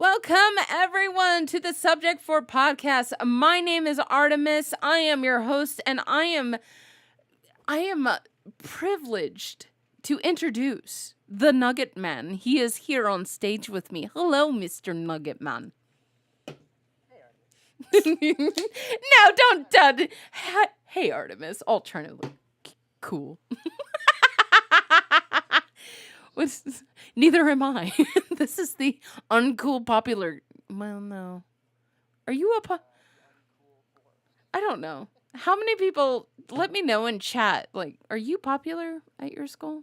Welcome, everyone, to the Subject for Podcast. My name is Artemis. I am your host, and I am privileged to introduce the Nugget Man. He is here on stage with me. Hello, Mr. Nugget Man. No, don't. Hey, Artemis. All trying to look cool. Neither am I. This is the uncool popular. Well, no. Are you I don't know. How many people? Let me know in chat. Like, are you popular at your school?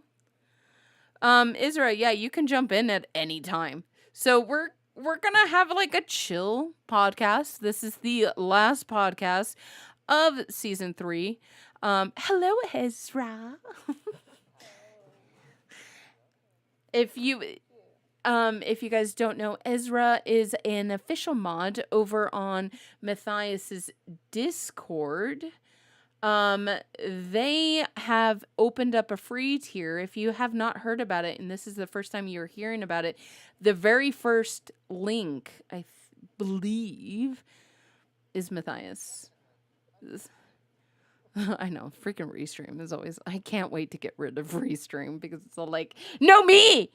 Isra, yeah, you can jump in at any time. So we're gonna have like a chill podcast. This is the last podcast of season 3. Hello, Ezra. If you guys don't know, Ezra is an official mod over on Matthias's Discord. They have opened up a free tier. If you have not heard about it, and this is the first time you're hearing about it, the very first link, I believe, is Matthias. I know, freaking Restream is always, I can't wait to get rid of Restream because it's all like, no me,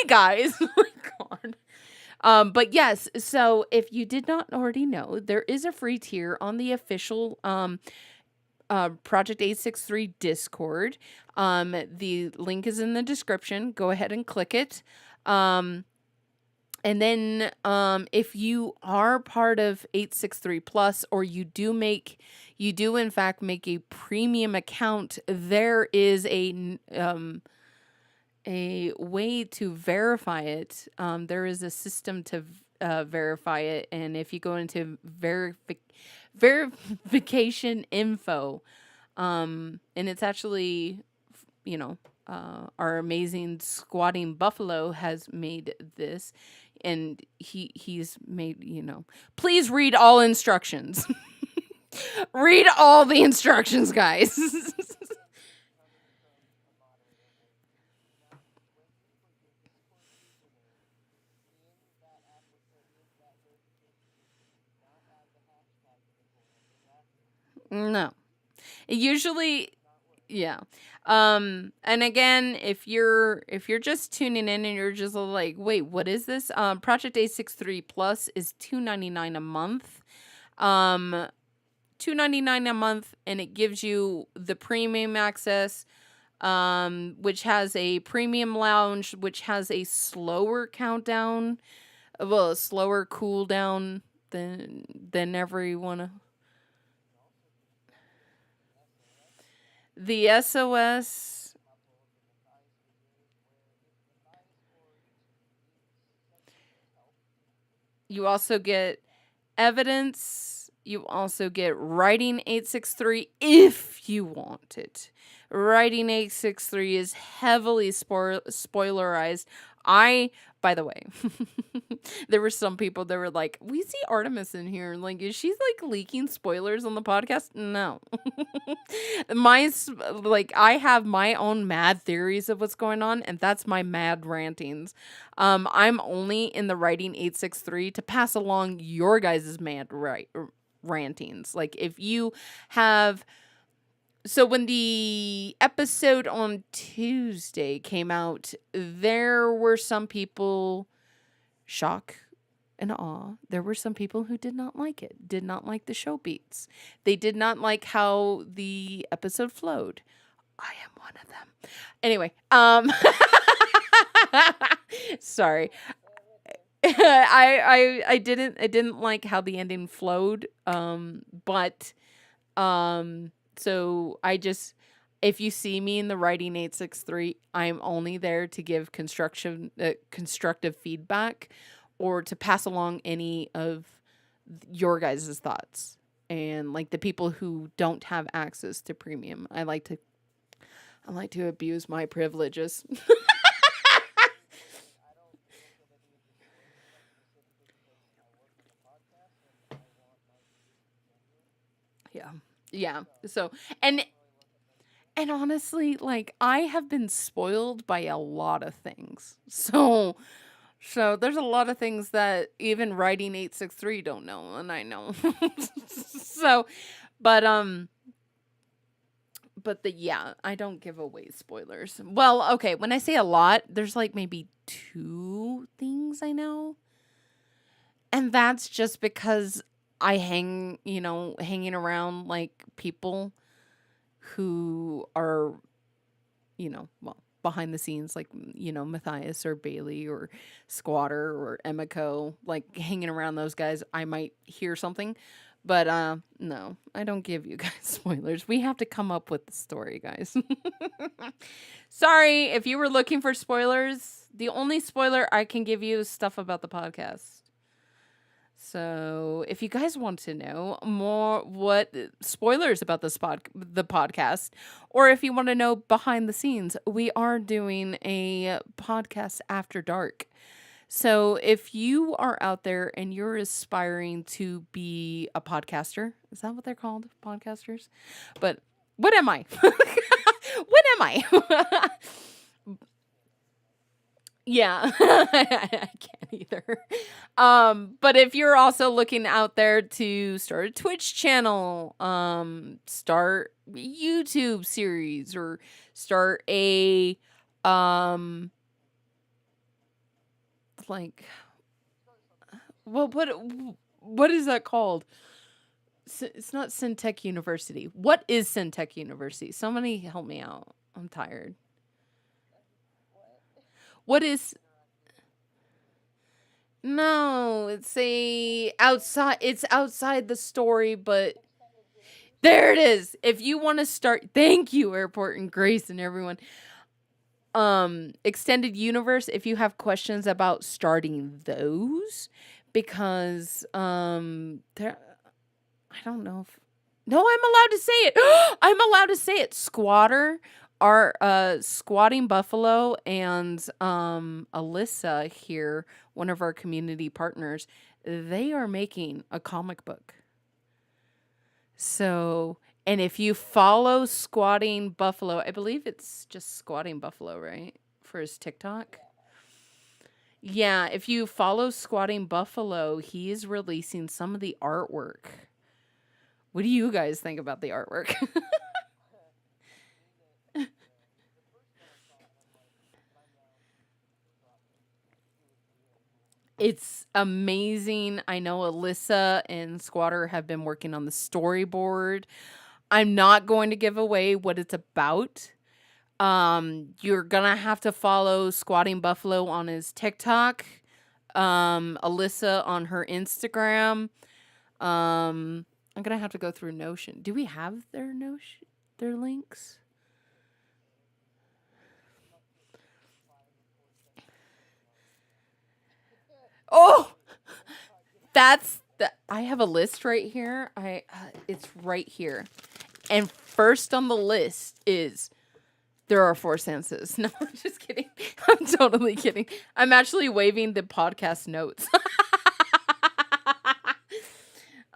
guys. Oh my God. But yes, so if you did not already know, there is a free tier on the official Project 863 Discord. The link is in the description. Go ahead and click it. And then if you are part of 863 Plus, or you do in fact make a premium account, there is a way to verify it. There is a system to verify it, and if you go into verification info, and it's actually, our amazing squatting buffalo has made this, and he's made, please read all instructions. Read all the instructions, guys. No. Usually, yeah. And again, if you're just tuning in and you're just like, wait, what is this? Project 863 Plus is $2.99 a month. $2.99 a month, and it gives you the premium access, which has a premium lounge, which has a slower countdown, a slower cooldown than everyone. The SOS. You also get evidence. You also get Writing 863 if you want it. Writing 863 is heavily spoilerized. By the way, there were some people that were like, we see Artemis in here. Like, is she like leaking spoilers on the podcast? No. I have my own mad theories of what's going on, and that's my mad rantings. I'm only in the Writing 863 to pass along your guys' mad rantings. Like, if you have... So when the episode on Tuesday came out, there were some people, shock and awe. There were some people who did not like it, did not like the show beats. They did not like how the episode flowed. I am one of them. Anyway, sorry. I didn't like how the ending flowed. So if you see me in the Writing 863, I'm only there to give constructive feedback, or to pass along any of your guys' thoughts. And like the people who don't have access to premium, I like to abuse my privileges. Yeah. Yeah. So, and honestly, like, I have been spoiled by a lot of things. So So there's a lot of things that even writing 863 don't know, and I know. So, but yeah, I don't give away spoilers. Well, okay, when I say a lot, there's like maybe 2 things I know. And that's just because I hanging around like people who are, well, behind the scenes, like, Matthias or Bailey or Squatter or Emiko, like hanging around those guys, I might hear something. But no, I don't give you guys spoilers. We have to come up with the story, guys. Sorry if you were looking for spoilers. The only spoiler I can give you is stuff about the podcast. So, if you guys want to know more what spoilers about the podcast, or if you want to know behind the scenes, we are doing a podcast after dark. So, if you are out there and you're aspiring to be a podcaster, is that what they're called? Podcasters? But what am I? What am I? Yeah, I can't either. But if you're also looking out there to start a Twitch channel, start a YouTube series, or start a like, well, what is that called? It's not Syntec University. What is Syntec University? Somebody help me out. I'm tired. What is No, it's outside the story, but there it is. If you want to start, thank you, Airport and Grace and everyone. Extended universe, if you have questions about starting those, because there I don't know if no, I'm allowed to say it. I'm allowed to say it. Squatting Buffalo and Alyssa here, one of our community partners, they are making a comic book. So, and if you follow Squatting Buffalo, I believe it's just Squatting Buffalo, right? For his TikTok. Yeah, if you follow Squatting Buffalo, he is releasing some of the artwork. What do you guys think about the artwork? It's amazing. I know Alyssa and Squatter have been working on the storyboard. I'm not going to give away what it's about. You're gonna have to follow Squatting Buffalo on his TikTok, Alyssa on her Instagram. I'm gonna have to go through Notion. Do we have their links? Oh, I have a list right here. It's right here. And first on the list is there are 4 senses. No, I'm just kidding. I'm totally kidding. I'm actually waving the podcast notes.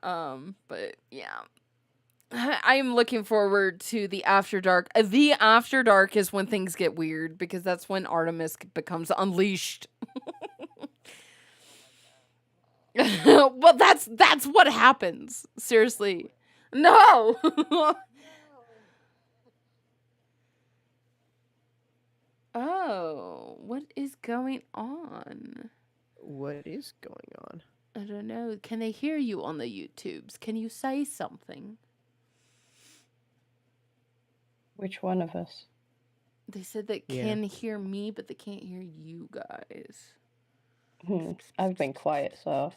But yeah. I am looking forward to the After Dark. The After Dark is when things get weird, because that's when Artemis becomes unleashed. Well, that's what happens. Seriously. No. Oh, what is going on? What is going on? I don't know. Can they hear you on the YouTubes? Can you say something? Which one of us? They said they can hear me, but they can't hear you guys. I've been quiet, so.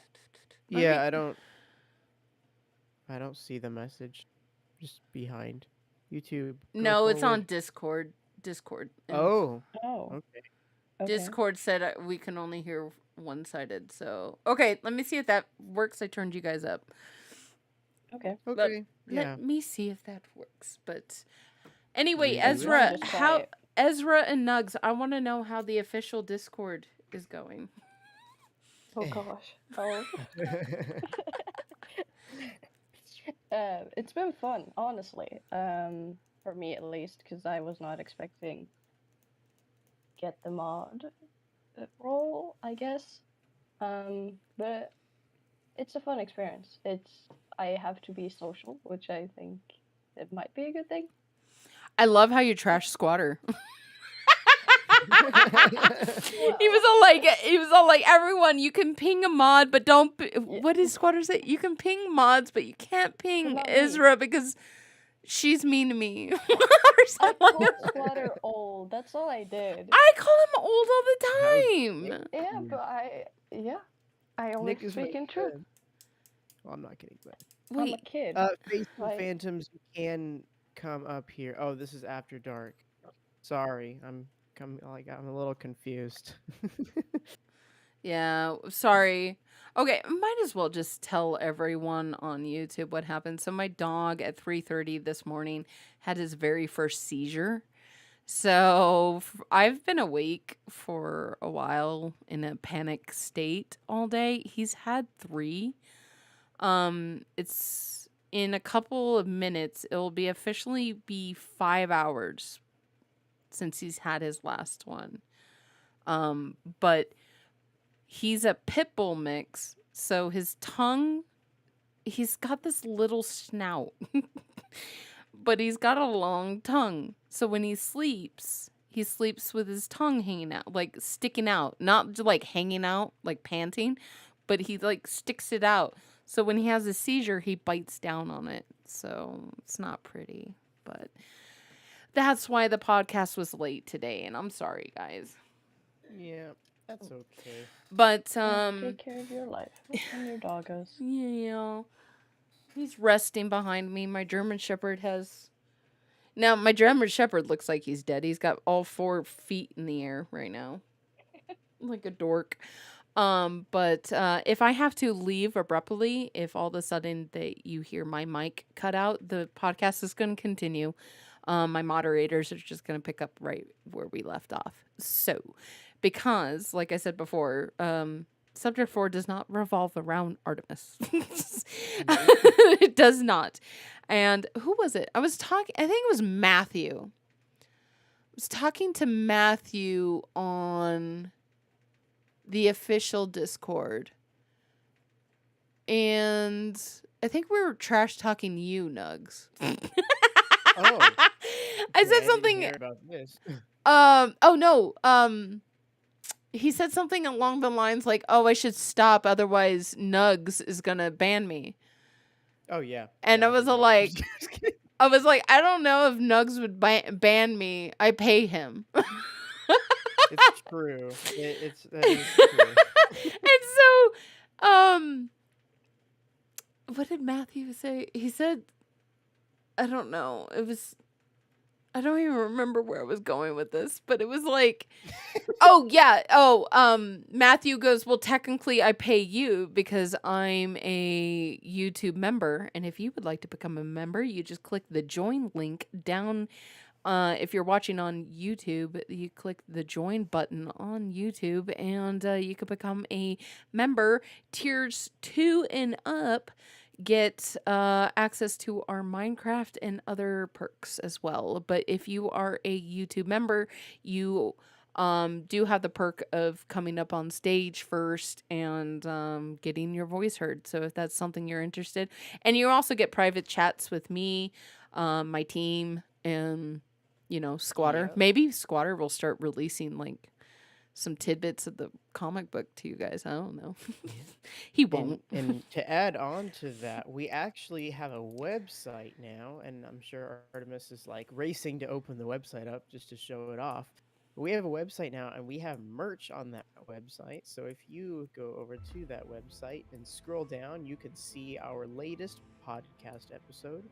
Yeah, I don't see the message. Just behind YouTube. No, it's on Discord. Oh. Oh. Okay. Discord said we can only hear one-sided. So okay, let me see if that works. I turned you guys up. Okay. Let me see if that works. But anyway, Redo it. Ezra, Just try how it. Ezra and Nugs, I want to know how the official Discord is going. Oh gosh. Oh. It's been fun, honestly. For me at least, because I was not expecting get the mod role, I guess. But it's a fun experience. I have to be social, which I think it might be a good thing. I love how you trash Squatter. Well, He was all like, everyone, you can ping a mod, but don't. What did Squatter say? You can ping mods, but you can't ping not me. Isra because she's mean to me. or I something. called Squatter old. That's all I did. I call him old all the time. Yeah, but I only Nick is speak in truth. good. Well, I'm not kidding, but I'm a Wait, kid. Faithful Like- Phantoms, you can come up here. Oh, this is after dark. Sorry, I'm a little confused. yeah, sorry. Okay, might as well just tell everyone on YouTube what happened. So my dog at 3:30 this morning had his very first seizure. So I've been awake for a while in a panic state all day. He's had 3. It's in a couple of minutes. It'll be officially be 5 hours since he's had his last one. But he's a pit bull mix, so his tongue, he's got this little snout, but he's got a long tongue. So when he sleeps with his tongue hanging out, like sticking out, not like hanging out, like panting, but he like sticks it out. So when he has a seizure, he bites down on it. So it's not pretty, but that's why the podcast was late today, and I'm sorry, guys. Yeah, that's okay. But Take care of your life and your doggos. yeah, he's resting behind me. My German Shepherd has. Now my German Shepherd looks like he's dead. He's got all 4 feet in the air right now, like a dork. But if I have to leave abruptly, if all of a sudden you hear my mic cut out, the podcast is going to continue. My moderators are just going to pick up right where we left off. So, because, like I said before, Subject 4 does not revolve around Artemis. It does not. And who was it? I think it was Matthew. I was talking to Matthew on the official Discord. And I think we were trash talking you, Nugs. Oh, I okay, said didn't something. hear about this. Oh no. He said something along the lines like, "Oh, I should stop, otherwise Nugs is gonna ban me." Oh yeah. And Yeah, I was did know. like, Just kidding. I was like, I don't know if Nugs would ban me. I pay him. It's true. That is true. And so, what did Matthew say? He said, I don't know. I don't even remember where I was going with this, but it was like, oh yeah. Matthew goes, well, technically I pay you because I'm a YouTube member. And if you would like to become a member, you just click the join link down. If you're watching on YouTube, you click the join button on YouTube and you can become a member. Tiers 2 and up get access to our Minecraft and other perks as well. But if you are a YouTube member, you do have the perk of coming up on stage first and getting your voice heard. So if that's something you're interested, and you also get private chats with me, my team, and Squatter. Yeah. Maybe Squatter will start releasing like some tidbits of the comic book to you guys. I don't know. He won't. And to add on to that, we actually have a website now, and I'm sure Artemis is like racing to open the website up just to show it off. But we have a website now, and we have merch on that website. So if you go over to that website and scroll down, you can see our latest podcast episode.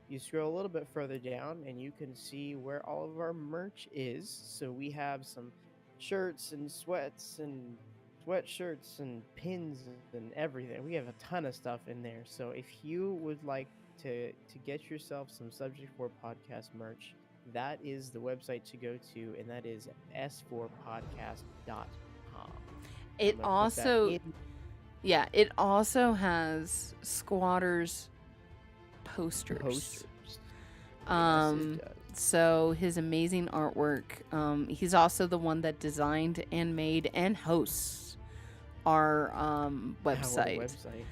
You scroll a little bit further down, and you can see where all of our merch is. So we have some shirts and sweats and sweatshirts and pins and everything. We have a ton of stuff in there. So if you would like to get yourself some Subject 4 podcast merch, that is the website to go to, and that is s4podcast.com. It also has Squatter's posters. Yes, it does. So his amazing artwork. He's also the one that designed and made and hosts our website. Our website.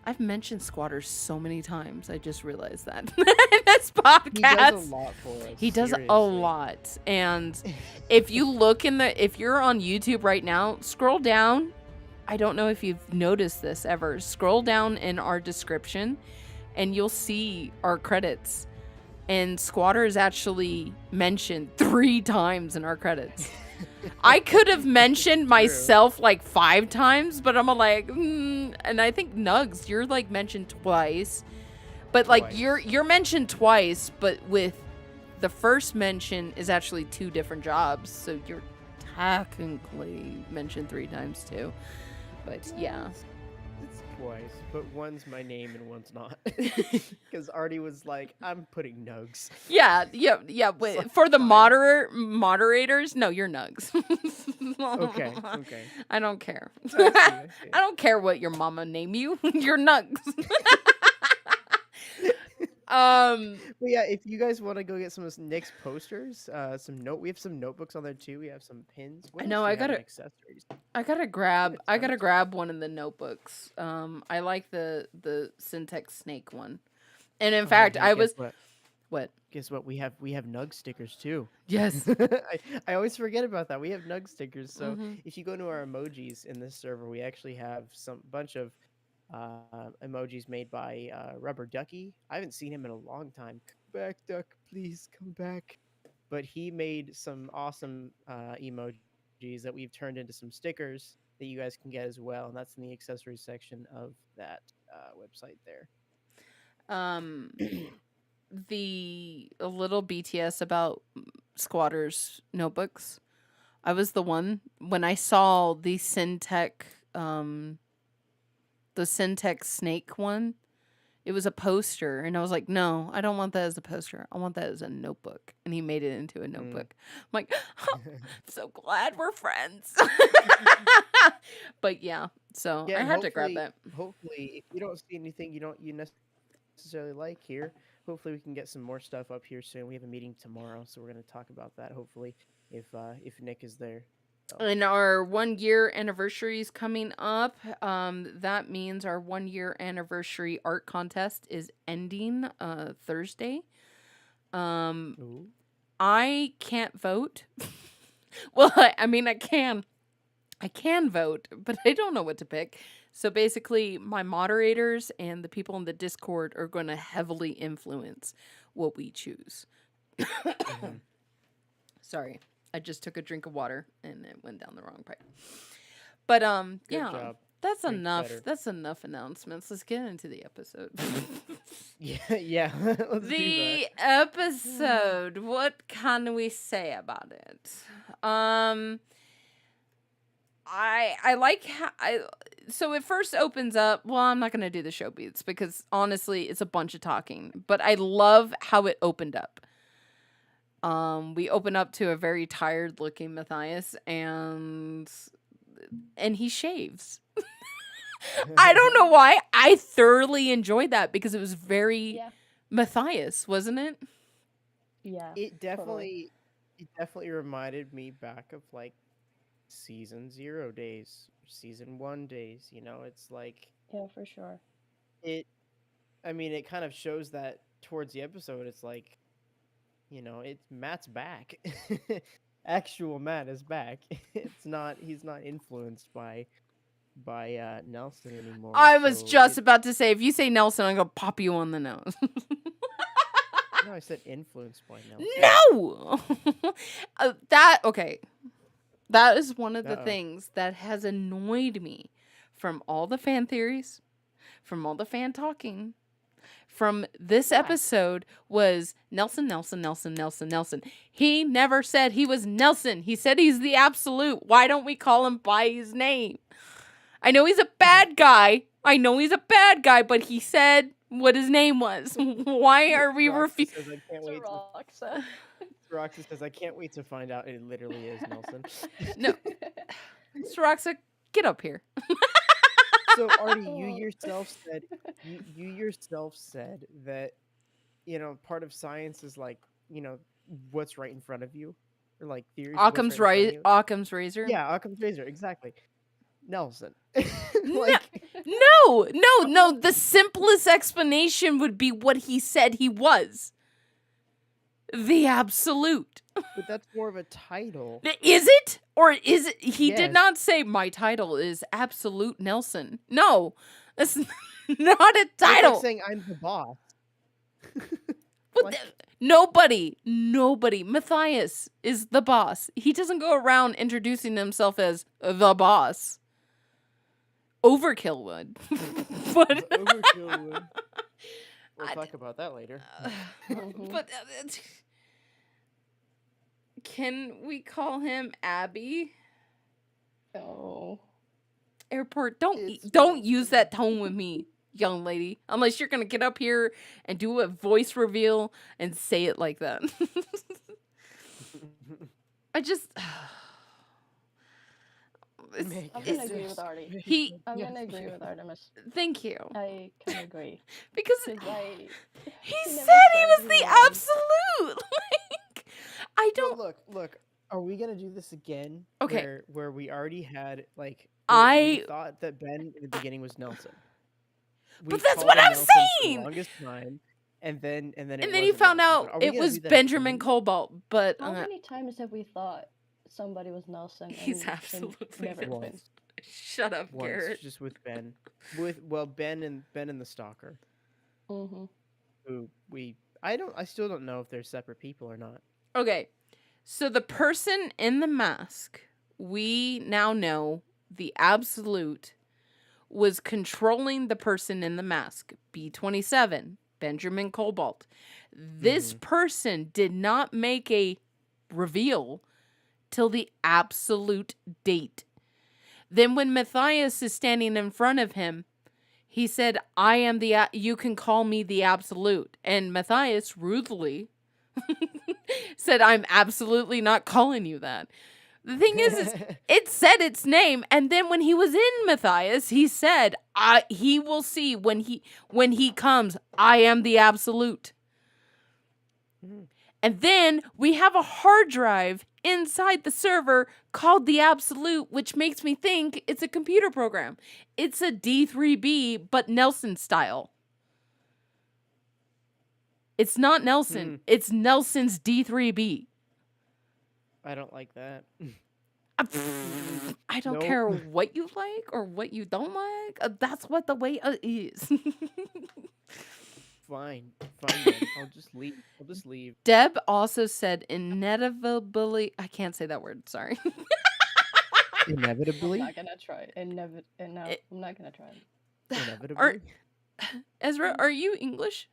I've mentioned squatters so many times. I just realized that in this podcast. He does a lot for us. He does seriously. a lot. And if you look if you're on YouTube right now, scroll down. I don't know if you've noticed this ever. Scroll down in our description and you'll see our credits. And Squatter is actually mentioned 3 times in our credits. I could have mentioned myself like 5 times, but I'm like, and I think Nugs, you're like mentioned twice. But like you're mentioned twice, but with the first mention is actually 2 different jobs, so you're technically mentioned 3 times too. But yeah. It's twice, but one's my name and one's not. Because Artie was like, I'm putting Nugs. Yeah. But for the moderators, no, you're Nugs. Okay. I don't care. I see. I don't care what your mama name you. You're Nugs. But yeah, if you guys want to go get some of Nick's posters, we have some notebooks on there too. We have some pins. What I know, else do we have in accessories. I gotta grab one of the notebooks. I like the Syntec snake one. And in fact, hey, I was what? Guess what? We have Nug stickers too. Yes. I always forget about that. We have Nug stickers. So Mhm. if you go to our emojis in this server, we actually have some bunch of emojis made by Rubber Ducky. I haven't seen him in a long time. Come back, Duck, please come back. But he made some awesome emojis that we've turned into some stickers that you guys can get as well, and that's in the accessories section of that website there. A little BTS about Squatters notebooks. I was the one when I saw the Syntec snake one. It was a poster, and I was like, no, I don't want that as a poster. I want that as a notebook. And he made it into a notebook. I'm like, oh, I'm so glad we're friends. But yeah, so I had to grab that. Hopefully, if you don't see anything you necessarily like here, hopefully we can get some more stuff up here soon. We have a meeting tomorrow, so we're going to talk about that. Hopefully, if Nick is there. And our 1-year anniversary is coming up. That means our 1-year anniversary art contest is ending Thursday. I can't vote. Well, I mean, I can vote, but I don't know what to pick. So basically, my moderators and the people in the Discord are going to heavily influence what we choose. Sorry. I just took a drink of water and it went down the wrong pipe. But Good job. that's Drink enough. better. That's enough announcements. Let's get into the episode. Yeah. Let's do The episode. What can we say about it? I like how so it first opens up. Well, I'm not gonna do the show beats because honestly, it's a bunch of talking. But I love how it opened up. We open up to a very tired looking Matthias and he shaves. I don't know why. I thoroughly enjoyed that because it was very Matthias, wasn't it? Yeah. It definitely reminded me back of like season 0 days, season 1 days, it's like Yeah, for sure. it kind of shows that towards the episode. It's like, it's Matt's back. Actual Matt is back. He's not influenced by Nelson anymore. I was just about to say, if you say Nelson, I'm gonna pop you on the nose. No, I said influenced by Nelson. No. That is one of the things that has annoyed me from all the fan theories, from all the fan talking, from this episode was Nelson. He never said he was Nelson. He said he's the absolute. Why don't we call him by his name? I know he's a bad guy. But he said what his name was. Why are we refusing? Roxy says, I can't wait to find out it literally is Nelson. No. Roxa, get up here. So Artie, you yourself said that part of science is like what's right in front of you, or like theories of what's right in front of you. Occam's razor. Yeah, Occam's razor, exactly. Nelson. No, Like, no. The simplest explanation would be what he said he was. The absolute. but that's more of a title. Is it? Or is it? He did Yes. not say my title is Absolute Nelson. No, that's not a It's title. like saying I'm the boss. But like- nobody, Matthias is the boss. He doesn't go around introducing himself as the boss. Overkill would. But Overkill would. We'll talk about that later. but can we call him Abby? Oh. Airport, It's don't use that tone with me, young lady. Unless you're gonna get up here and do a voice reveal and say it like that. I just. Make I'm it gonna agree exist. with Artie. He. I'm Yes. gonna agree with Artemis. Thank you. I can agree. Because Because he he said never he was said the he was. absolute. Like, I No, don't. look. Are we gonna do this again? Okay. Where we already had like. We I. thought that Ben in the beginning was Nelson. We But that's called what him I'm Nelson for the saying! longest time, and then it And then he wasn't found Nelson. But out are we it gonna was do that Benjamin again? Cobalt, but How many times have we thought somebody was Nelson? He's and absolutely never been? Once. shut up, Once, Garrett. just with Ben. Ben and the Stalker, Mm-hmm. who I still don't know if they're separate people or not. Okay, so the person in the mask, we now know the absolute was controlling the person in the mask, B-27, Benjamin Cobalt. This person did not make a reveal till the absolute date. Then when Matthias is standing in front of him, he said, I am you can call me the absolute. And Matthias rudely said, I'm absolutely not calling you that. The thing is it said its name, and then when he was in Matthias, he said, he will see when he comes, I am the absolute. And then we have a hard drive inside the server called the Absolute, which makes me think it's a computer program. It's a D3B, but Nelson style. It's not Nelson. It's Nelson's D3B. I don't like that. I don't Nope. care what you like or what you don't like. That's what the way is. Fine, then. I'll just leave. Deb also said inevitably. I can't say that word. Sorry. Inevitably. I'm not gonna try. I'm not gonna try. Inevitably. Ezra, are you English?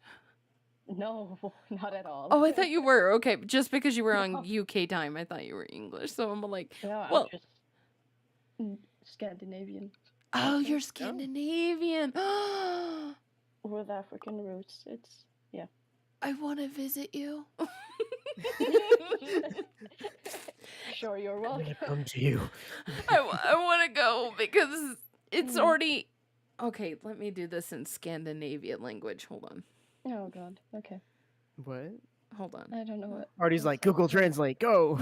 No, not at all. Oh, I thought you were. Okay, just because you were on No. UK time, I thought you were English. So I'm like, No, well, I'm just Scandinavian oh, Okay. you're Scandinavian. with African roots. It's I want to visit you. sure you're I'm welcome. gonna come to you. I want to go because it's Mhm. already. Okay, let me do this in Scandinavian language. Hold on. Oh god. Okay. What? Hold on. I don't know what. Artie's like, Google Translate, go.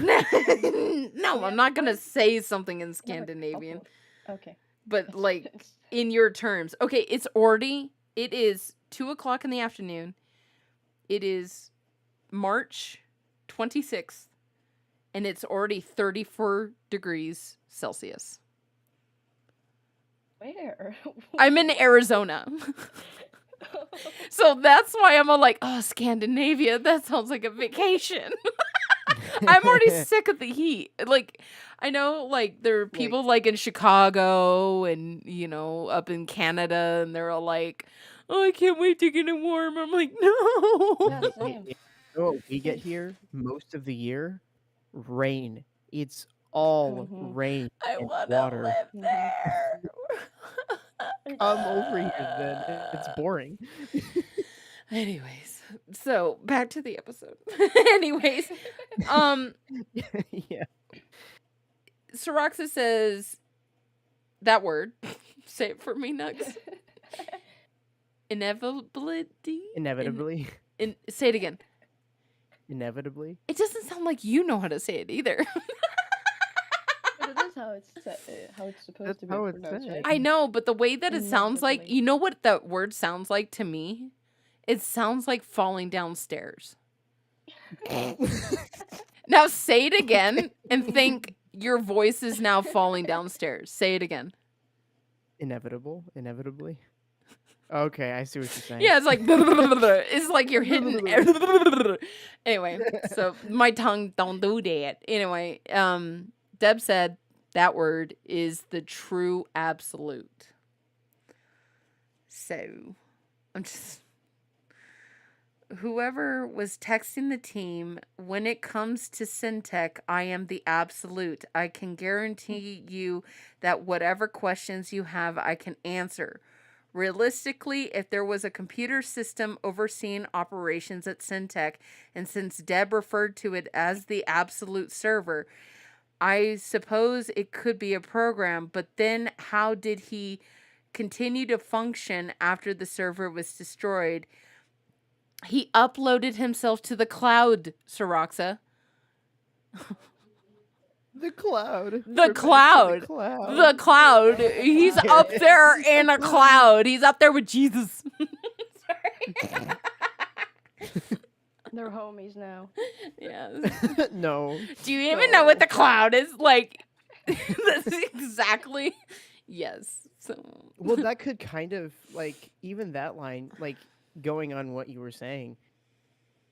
No, I'm not going to say something in Scandinavian, Okay. but like in your terms. Okay, it's already. It is 2:00 in the afternoon. It is March 26th, and it's already 34 degrees Celsius. Where? I'm in Arizona. So that's why I'm all like, oh, Scandinavia, that sounds like a vacation. I'm already sick of the heat. Like, I know, like, there are people like in Chicago and, up in Canada, and they're all like, oh, I can't wait to get it warm. I'm like, no. Yeah, same. Oh, we get here most of the year, rain. It's all Mhm. rain I and want to water. live there. Come over here then. It's boring. Anyways, so back to the episode. Anyways, Yeah. Soroxa says that word. Say it for me, Nugs. Inevitability. Inevitably. Say it again. Inevitably. It doesn't sound like you know how to say it either. But it is how it's supposed That's to be how it's pronounced, said. right? I know, but the way that it sounds like, Inevitably. you know what that word sounds like to me? It sounds like falling downstairs. Now say it again and think your voice is now falling downstairs. Say it again. Inevitably. Okay, I see what you're saying. Yeah, it's like it's like you're hitting. Anyway, so my tongue don't do that. Anyway, Deb said that word is the true absolute. So, I'm just whoever was texting the team, when it comes to Syntec, I am the absolute. I can guarantee you that whatever questions you have, I can answer. Realistically, if there was a computer system overseeing operations at Syntec, and since Deb referred to it as the absolute server, I suppose it could be a program, but then how did he continue to function after the server was destroyed? He uploaded himself to the cloud, Soroxa. The cloud. The We're back to cloud. The cloud. The cloud. He's up there in a cloud. He's up there with Jesus. Sorry. They're homies now. Yeah. No. Do you even know what the cloud is? Like, that's exactly. Yes. So. Well, that could kind of, like, even that line, like, going on what you were saying,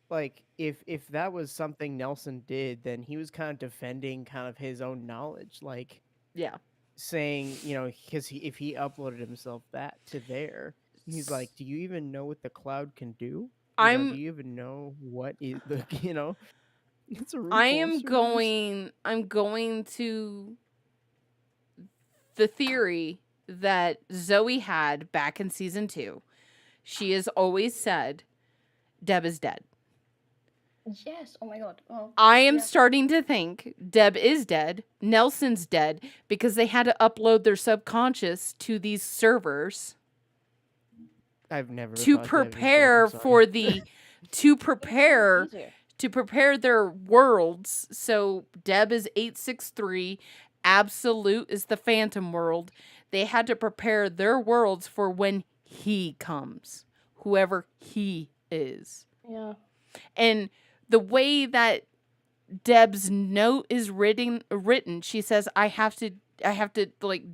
like, if that was something Nelson did, then he was kind of defending kind of his own knowledge, like, Yeah. saying, you know, because if he uploaded himself that to there, he's like, do you even know what the cloud can do? You know, do you even know what is the, you know? It's a I'm going to the theory that Zoe had back in season 2. She has always said Deb is dead. Yes. Oh my god. Oh. I am starting to think Deb is dead. Nelson's dead because they had to upload their subconscious to these servers. I've never to thought prepare for the to prepare their worlds. So Deb is 863, absolute is the phantom world. They had to prepare their worlds for when he comes, whoever he is. Yeah. And the way that Deb's note is written, she says, I have to like,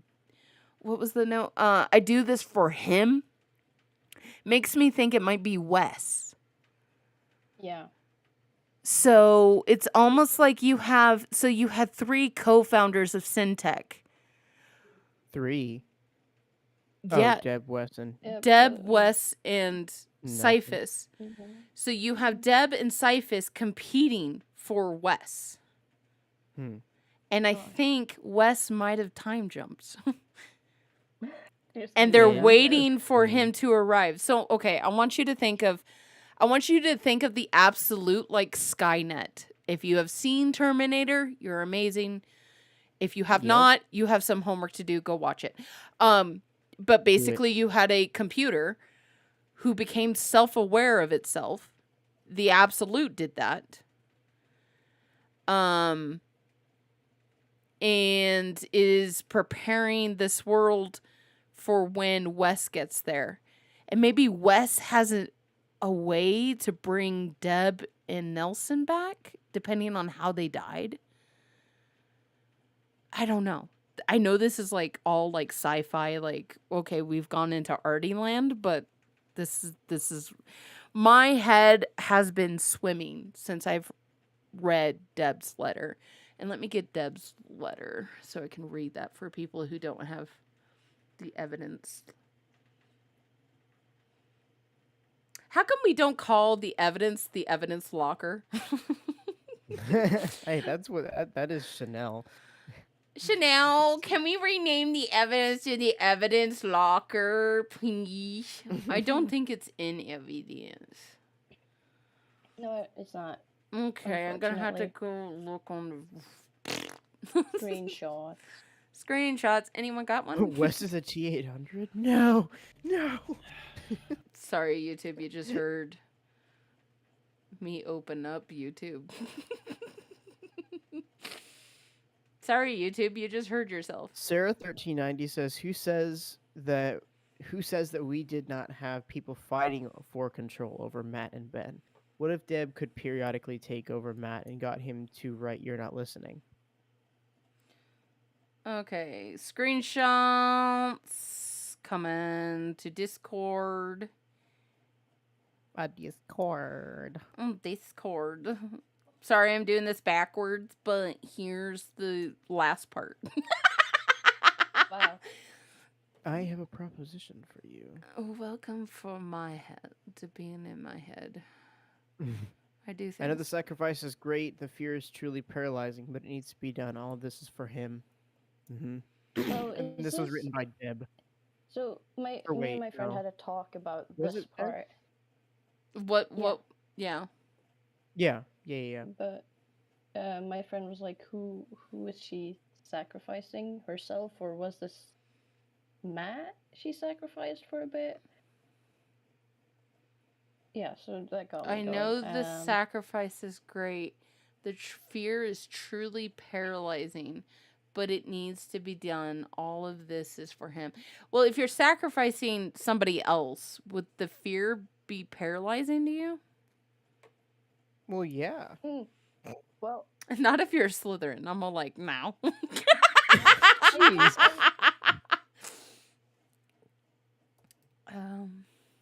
what was the note? I do this for him. Makes me think it might be Wes. Yeah. So it's almost like you had 3 co-founders of Syntec. 3. Yeah. Oh, Deb, Wes, and Deb, Wes, and Cyphus. Mm-hmm. So you have Deb and Cyphus competing for Wes. And I think Wes might have time jumped. And they're waiting for him to arrive. So, okay, I want you to think of the absolute, like, Skynet. If you have seen Terminator, you're amazing. If you have not, you have some homework to do. Go watch it. But basically, you had a computer who became self-aware of itself. The absolute did that. And is preparing this world for when Wes gets there. And maybe Wes has a way to bring Deb and Nelson back, depending on how they died. I don't know. I know this is like all like sci-fi, like, okay, we've gone into Artie land, but this is my head has been swimming since I've read Deb's letter. And let me get Deb's letter so I can read that for people who don't have the evidence. How come we don't call the evidence locker? Hey, that is Shenelle. Shenelle, can we rename the evidence to the evidence locker, please? I don't think it's in evidence. No, it's not. Okay, I'm gonna have to go look on the screenshots. Screenshots. Anyone got one? Wes is a T800? No. Sorry, YouTube, you just heard me open up YouTube. Sorry, YouTube, you just heard yourself. Sarah1390 says, who says that we did not have people fighting for control over Matt and Ben? What if Deb could periodically take over Matt and got him to write "You're not listening"? Okay, screenshots coming to Discord. Discord. Discord. Sorry, I'm doing this backwards, but here's the last part. Wow. I have a proposition for you. Welcome for my head to being in my head. I do think. I know the sacrifice is great. The fear is truly paralyzing, but it needs to be done. All of this is for him. So And this was written by Deb. So me and my friend had a talk about Was this it Deb? part. What? Yeah. Yeah. But my friend was like, who is she sacrificing, herself, or was this Matt she sacrificed for a bit? Yeah, so that got me I going. know the sacrifice is great. The fear is truly paralyzing, but it needs to be done. All of this is for him. Well, if you're sacrificing somebody else, would the fear be paralyzing to you? Well, yeah. Well, not if you're a Slytherin. I'm all like, now. Jeez.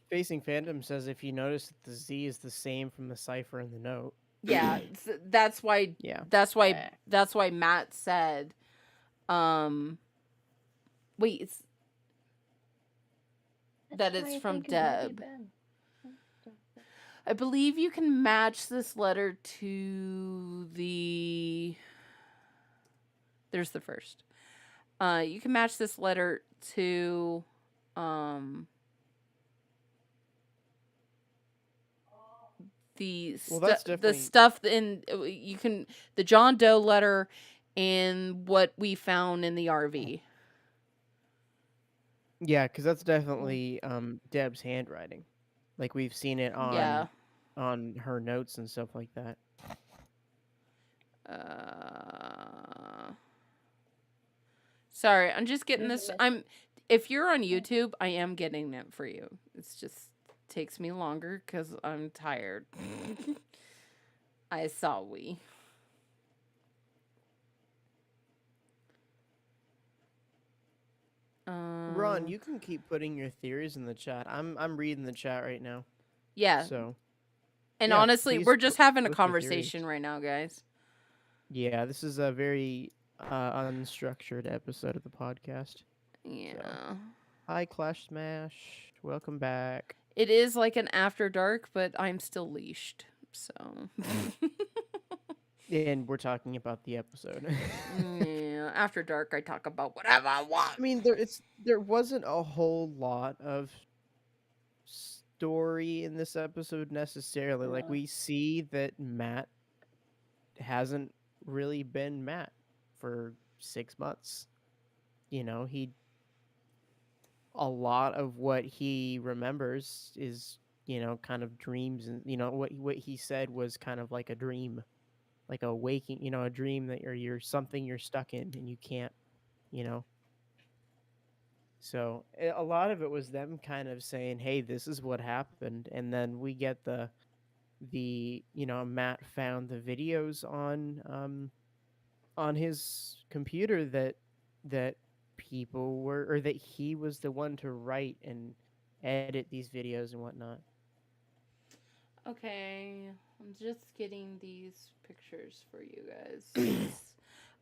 Facing Phantom says, if you notice that the Z is the same from the cipher in the note. Yeah, that's why. Yeah. That's why Matt said, wait, it's from Deb. I believe you can match this letter to the. There's the first. You can match this letter to, the stuff in the John Doe letter and what we found in the RV. Yeah, because that's definitely Deb's handwriting. Like we've seen it on her notes and stuff like that. Sorry, I'm just getting this. If you're on YouTube, I am getting it for you. It's just takes me longer because I'm tired. I saw we. Ron, you can keep putting your theories in the chat. I'm reading the chat right now. Yeah. So. And honestly, we're just having a conversation right now, guys. Yeah, this is a very unstructured episode of the podcast. Yeah. So. Hi, Clash Smash. Welcome back. It is like an after dark, but I'm still leashed. So. And we're talking about the episode. Yeah, after dark, I talk about whatever I want. I mean, there wasn't a whole lot of story in this episode necessarily. Like, we see that Matt hasn't really been Matt for 6 months. You know, a lot of what he remembers is, you know, kind of dreams, and you know what he said was kind of like a dream, like a waking, you know, a dream that you're something you're stuck in and you can't, you know. So a lot of it was them kind of saying, "Hey, this is what happened," and then we get the you know, Matt found the videos on his computer that people were, or that he was the one to write and edit these videos and whatnot. Okay, I'm just getting these pictures for you guys.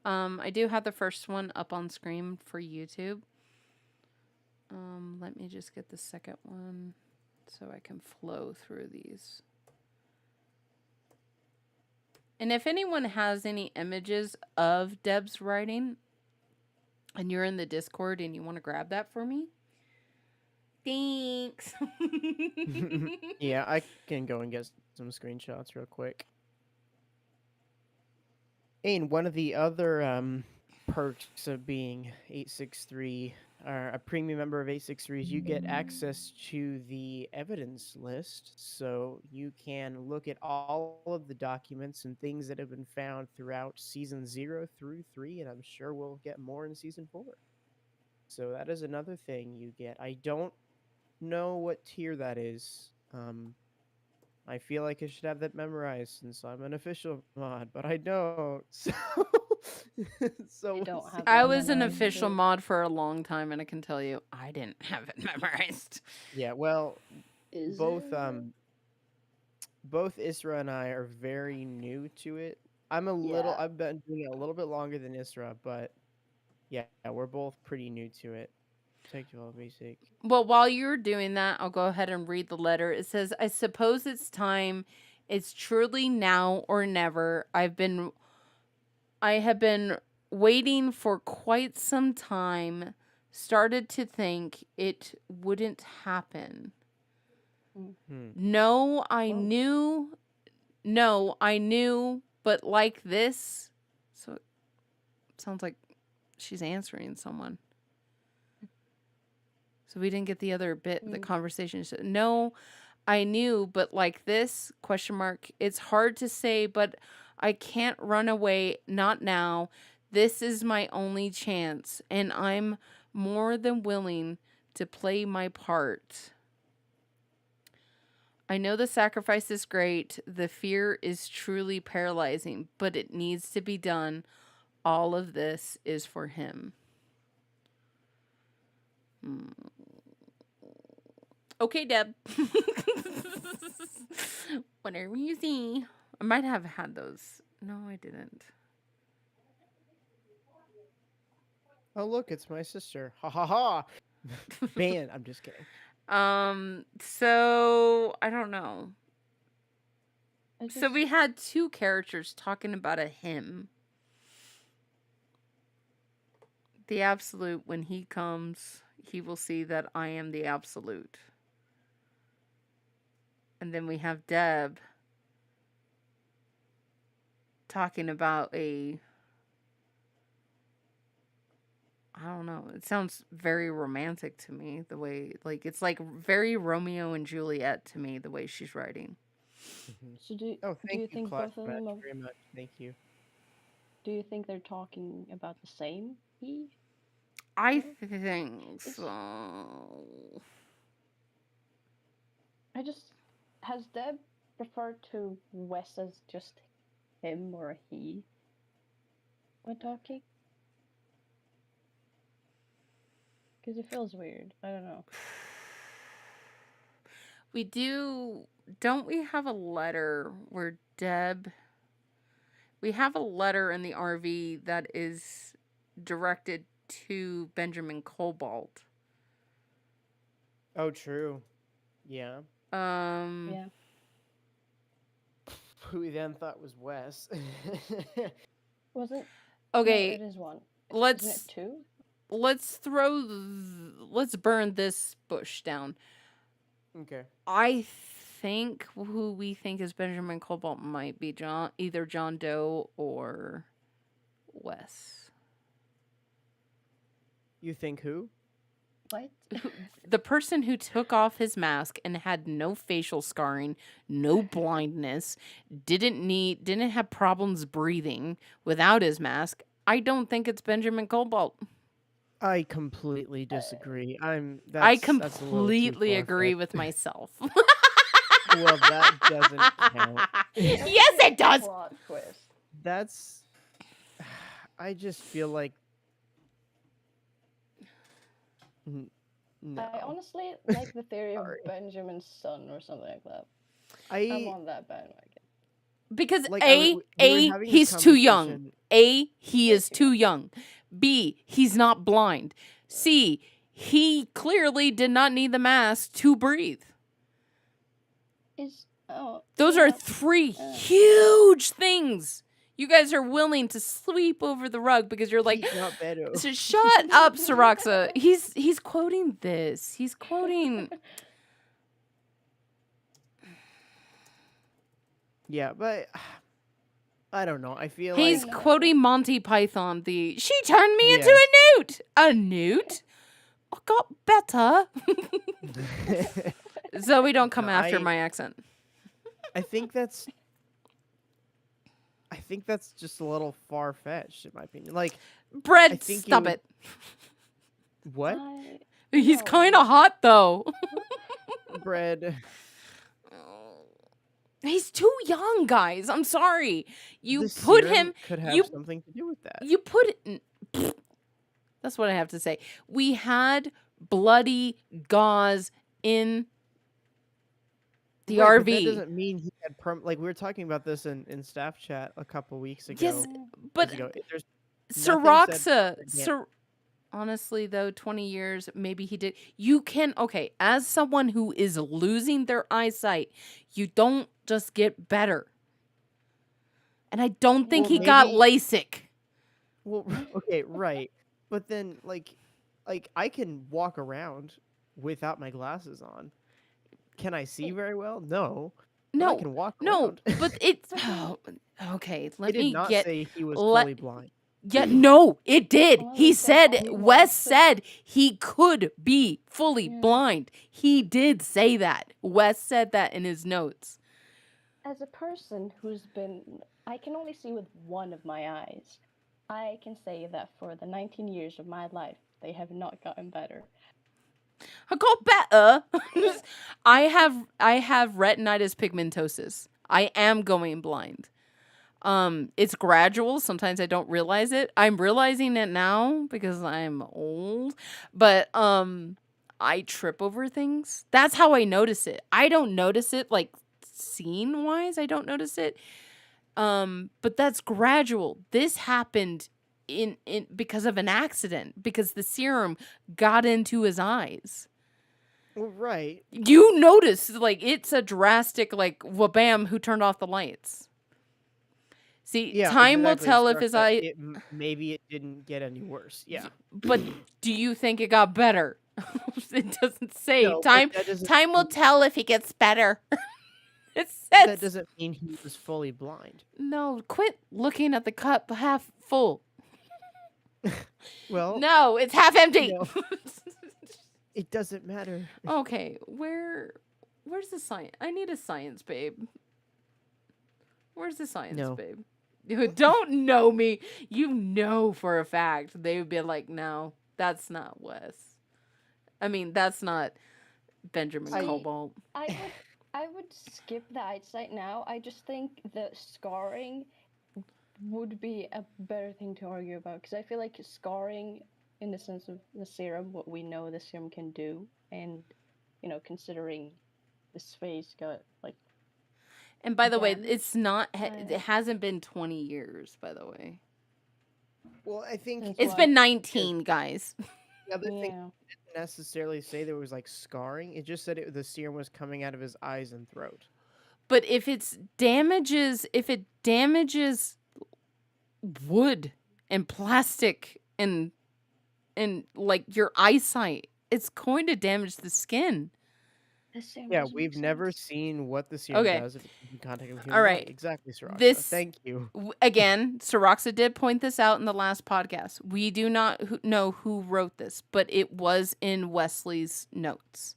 I do have the first one up on screen for YouTube. Let me just get the second one so I can flow through these. And if anyone has any images of Deb's writing and you're in the Discord and you want to grab that for me, thanks. Yeah, I can go and get some screenshots real quick. And one of the other perks of being 863 are a premium member of 863s, you get access to the evidence list, so you can look at all of the documents and things that have been found throughout season 0 through 3, and I'm sure we'll get more in season 4. So that is another thing you get. I don't know what tier that is. I feel like I should have that memorized since I'm an official mod, but I don't. So I we'll don't see. have I that was an memorized official too. mod for a long time, and I can tell you, I didn't have it memorized. Yeah, well, Is both it? both Isra and I are very new to it. Yeah. I've been doing it a little bit longer than Isra, but yeah, we're both pretty new to it. Take all basic. Well, while you're doing that, I'll go ahead and read the letter. It says, I suppose it's time. It's truly now or never. I have been waiting for quite some time. Started to think it wouldn't happen. Hmm. No, I Whoa. knew. No, I knew, but like this. So it sounds like she's answering someone. So we didn't get the other bit, the conversation. She said, no, I knew, but like this, question mark. It's hard to say, but I can't run away, not now. This is my only chance, and I'm more than willing to play my part. I know the sacrifice is great. The fear is truly paralyzing, but it needs to be done. All of this is for him. Okay, Deb. Whatever you see. I might have had those. No, I didn't. Oh, look, it's my sister. Ha ha ha. Man, I'm just kidding. So I don't know. I So just, we had two characters talking about a him. The absolute, when he comes, he will see that I am the absolute. And then we have Deb talking about I don't know. It sounds very romantic to me, the way, like, it's like very Romeo and Juliet to me, the way she's writing. so do Oh, do thank you you, think Clash both of Match, them are, very much. Thank you. do you think they're talking about the same he? I Well, think It's so. I just has Deb referred to Wes as just him or a he when talking? Because it feels weird. I don't know. We do, don't we have a letter where Deb, we have a letter in the RV that is directed to Benjamin Cobalt. Oh, true. Yeah. Yeah. Who we then thought was Wes. Wasn't Okay, no, it is one. Isn't it let's two? let's let's burn this bush down. Okay. I think who we think is Benjamin Cobalt might be either John Doe or Wes. You think who? What? The person who took off his mask and had no facial scarring, no blindness, didn't have problems breathing without his mask. I don't think it's Benjamin Cobalt. I completely disagree. I That's a little too completely agree far-fetched. with myself. Well, that doesn't count. Yes, it does. Plot twist. That's I just feel like no. I honestly like the theory of Sorry. Benjamin's son or something like that. I'm I on that bandwagon. Because like we were having this he's too young. conversation- A, he is too too young. B, he's not blind. C, he clearly did not need the mask to breathe. Those are three huge things. You guys are willing to sweep over the rug because you're like, He's not better. so shut up, Saraxa. He's quoting this. He's quoting. Yeah, but I don't know. I feel He's like quoting Monty Python. She turned me into Yes. a newt. A newt? got better. Zoe, don't come No, after my accent. I think that's just a little far fetched in my opinion. Like, I Bread, think stop would- it. what He's No. kind of hot, though. bread? He's too young, guys. I'm sorry. You The put serum him. could have You something to do with that. you put it. That's what I have to say. We had bloody gauze in the Right, RV. but that doesn't mean he had like we were talking about this in staff chat a couple weeks ago. Yes, but Ago. There's Syroxa. against- Honestly, though, 20 years, maybe he did. You can, okay, as someone who is losing their eyesight, you don't just get better. And I don't think Well, he got maybe- LASIK. Well, okay, right. But then, like I can walk around without my glasses on. Can I see very well? No. But I No, can walk no, around. but it's okay. It Let did me not get. say he was let- fully blind. Yeah, no, it did. Well, He it's like said, almost Wes the- said he could be fully Yeah. blind. He did say that. Wes said that in his notes. As a person I can only see with one of my eyes. I can say that for the 19 years of my life, they have not gotten better. I got better. I have retinitis pigmentosus. I am going blind. It's gradual. Sometimes I don't realize it. I'm realizing it now because I'm old. But I trip over things. That's how I notice it. I don't notice it like scene wise. I don't notice it. But that's gradual. This happened in because of an accident, because the serum got into his eyes. Well, right. You notice, like, it's a drastic, like, wha-bam, who turned off the lights? See, Yeah. time will exactly, tell if his Sarah, eye... maybe it didn't get any worse. Yeah. But do you think it got better? It doesn't say. No, but time that doesn't time will mean- tell if he gets better. It That says... doesn't mean he was fully blind. No, quit looking at the cup half full. Well, No, it's half empty. no. It doesn't matter. Okay, where's the science? I need a science, babe. Where's the science, No. babe? You don't know me. You know for a fact they would be like, no, that's not Wes. I mean, that's not Benjamin I- Cobalt. I would skip the eyesight now. I just think the scarring would be a better thing to argue about, because I feel like scarring, in the sense of the serum, what we know the serum can do, and considering this face got like. And by the way, damaged it's not. by It hasn't been 20 years. By the way, Well, I think That's it's why- been 19, guys. the other thing Yeah. didn't necessarily say there was like scarring. It just said the serum was coming out of his eyes and throat. But if it damages wood and plastic and like your eyesight, it's going to damage the skin. The serum Yeah, doesn't we've make never sense. seen what the serum Okay. does if it's in contact with human All body. right. Exactly, Sriracha. This- Thank you. Again, Syroxa did point this out in the last podcast. We do not know who wrote this, but it was in Wesley's notes.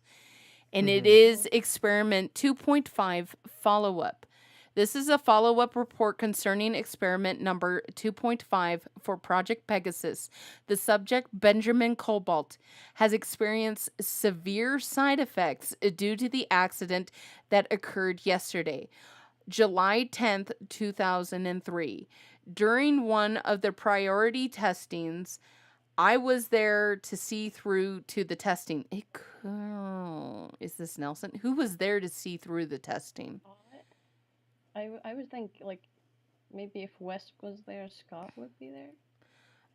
And it Mhm. is experiment 2.5 follow-up. This is a follow-up report concerning experiment number 2.5 for Project Pegasus. The subject, Benjamin Cobalt, has experienced severe side effects due to the accident that occurred yesterday, July 10th, 2003. During one of the priority testings, I was there to see through to the testing. Is this Nelson? Who was there to see through the testing? I would think like maybe if Wes was there, Scott would be there.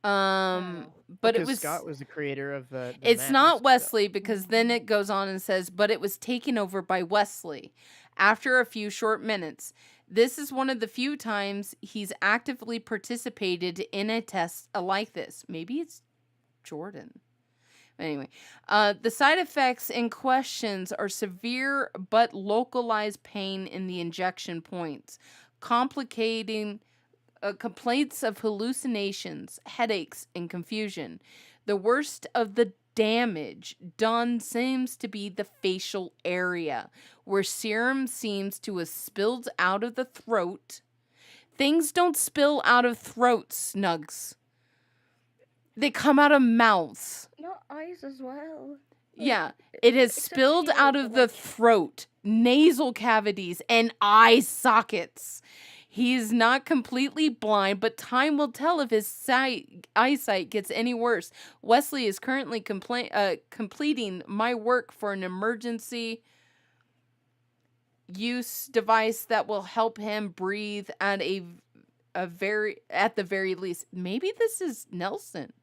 But it Because was Scott was the creator of the it's not mask, so- Wesley, because then it goes on and says, but it was taken over by Wesley after a few short minutes. This is one of the few times he's actively participated in a test like this. Maybe it's Jordan. Anyway, the side effects in questions are severe but localized pain in the injection points, complicating complaints of hallucinations, headaches, and confusion. The worst of the damage done seems to be the facial area, where serum seems to have spilled out of the throat. Things don't spill out of throats, Snugs. They come out of mouths. Not eyes as well. Yeah, it has except spilled here, out but, of the like- throat, nasal cavities, and eye sockets. He's not completely blind, but time will tell if his eyesight gets any worse. Wesley is currently completing my work for an emergency use device that will help him breathe at the very least. Maybe this is Nelson.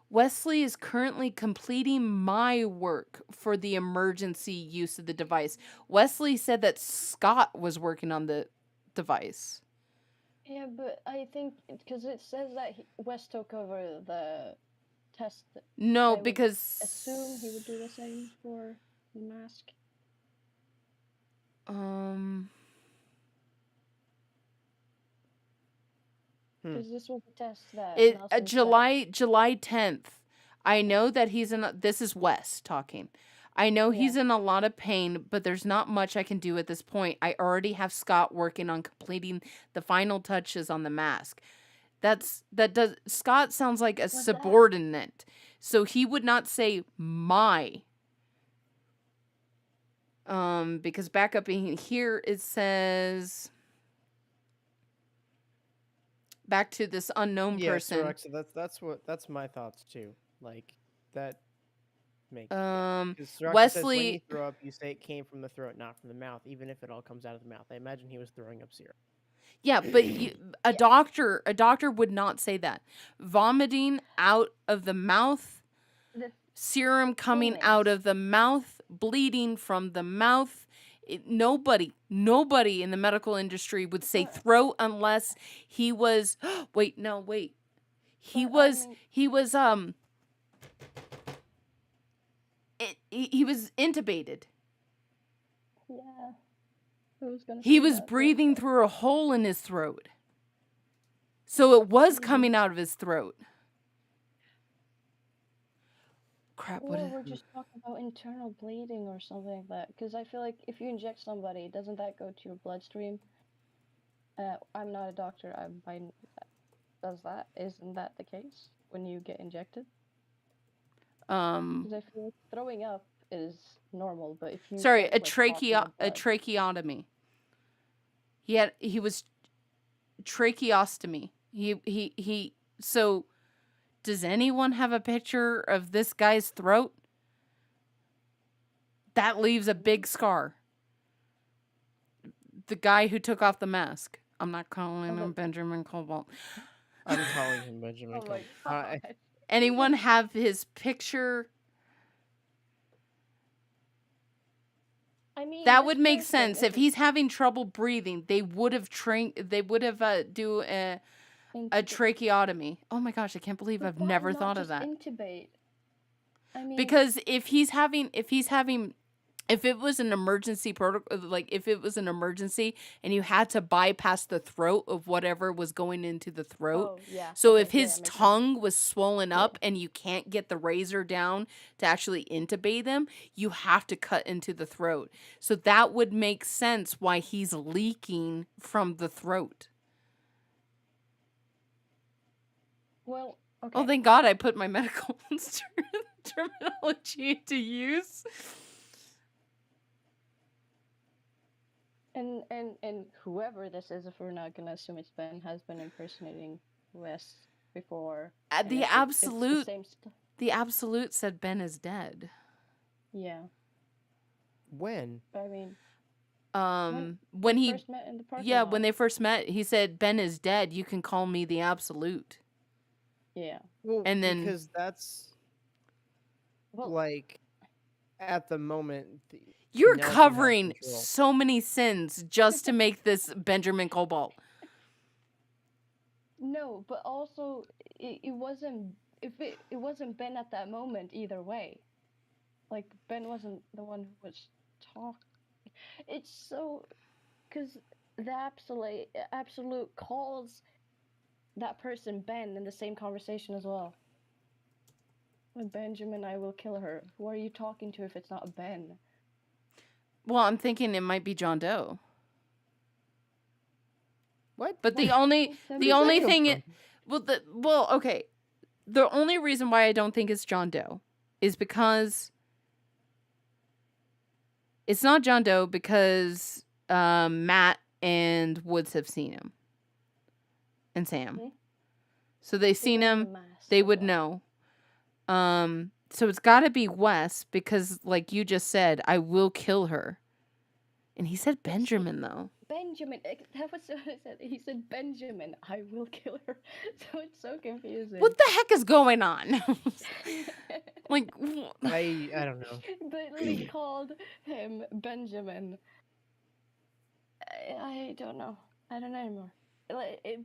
Wesley is currently completing my work for the emergency use of the device. Wesley said that Scott was working on the device. Yeah, but I think because it says that Wes took over the test. No, I would because assume he would do the same for the mask. Because this was the test that Nelson said. July 10th. I know that he's in. This is Wes talking. I know he's in a lot of pain, but there's not much I can do at this point. I already have Scott working on completing the final touches on the mask. Scott sounds like a subordinate. So he would not say my. Because back up in here it says back to this unknown person. Yeah, so that's my thoughts too. Like that makes because Wesley says when you throw up, you say it came from the throat, not from the mouth, even if it all comes out of the mouth. I imagine he was throwing up serum. Yeah, but a doctor would not say that. Vomiting out of the mouth, serum coming out of the mouth, bleeding from the mouth. Nobody in the medical industry would say throat unless he was. He was intubated. Yeah. He was breathing through a hole in his throat. So it was coming out of his throat. Crap, or we're just talking about internal bleeding or something like that. Because I feel like if you inject somebody, doesn't that go to your bloodstream? I'm not a doctor. Isn't that the case when you get injected? Because I feel like throwing up is normal, but if you a tracheotomy. He was tracheostomy. So does anyone have a picture of this guy's throat? That leaves a big scar. The guy who took off the mask. I'm not calling him Benjamin Cobalt. I'm calling him Benjamin Cobalt. Anyone have his picture? I mean, that would make sense. If he's having trouble breathing, they would have do a tracheotomy. Oh my gosh, I can't believe I've never thought of that. Intubate. I mean, because if it was an emergency protocol, like if it was an emergency and you had to bypass the throat of whatever was going into the throat. So if his tongue was swollen up and you can't get the razor down to actually intubate them, you have to cut into the throat. So that would make sense why he's leaking from the throat. Well, okay. Oh, thank God I put my medical terminology to use. And whoever this is, if we're not gonna assume it's Ben, has been impersonating Wes before. The absolute said Ben is dead. Yeah. When? I mean, when he first met in the parking lot. when they first met, he said Ben is dead. You can call me the absolute. Yeah. Well, and then because that's like at the moment. You're covering so many sins just to make this Benjamin Cobalt. No, but also it wasn't Ben at that moment either way. Like Ben wasn't the one who was talking. It's so because the absolute calls that person Ben in the same conversation as well. Benjamin, I will kill her. Who are you talking to if it's not Ben? Well, I'm thinking it might be John Doe. What? But the What? only Where the does that only come thing from? okay. The only reason why I don't think it's John Doe is because it's not John Doe because Matt and Woods have seen him and Sam. Hmm? So they've They're seen wearing him, a mask they as would well. know. So it's got to be Wes because like you just said, I will kill her. And he said But see, Benjamin though. Benjamin, that was what I said. He said Benjamin, I will kill her. So it's so confusing. What the heck is going on? Like I don't know. They literally called him Benjamin. I don't know. I don't know anymore.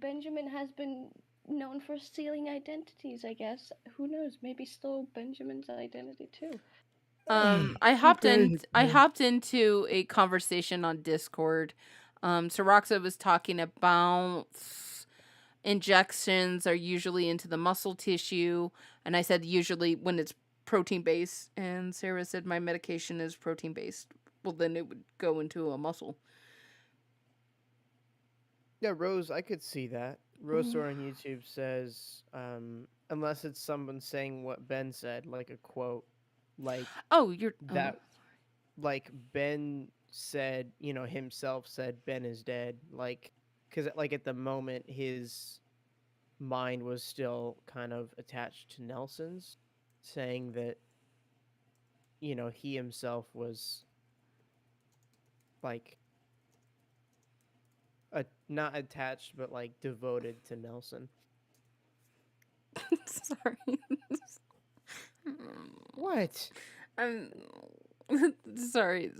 Benjamin has been known for stealing identities, I guess. Who knows? Maybe stole Benjamin's identity too. I hopped into a conversation on Discord. So Roxa was talking about injections are usually into the muscle tissue, and I said usually when it's protein based, and Sarah said my medication is protein based. Well, then it would go into a muscle. Yeah, Rose, I could see that. Rose on YouTube says, unless it's someone saying what Ben said, like a quote, like Oh, you're that, like Ben said, himself said Ben is dead, like, because like at the moment his mind was still kind of attached to Nelson's, saying that, he himself was like not attached, but like devoted to Nelson. sorry. What? I'm sorry.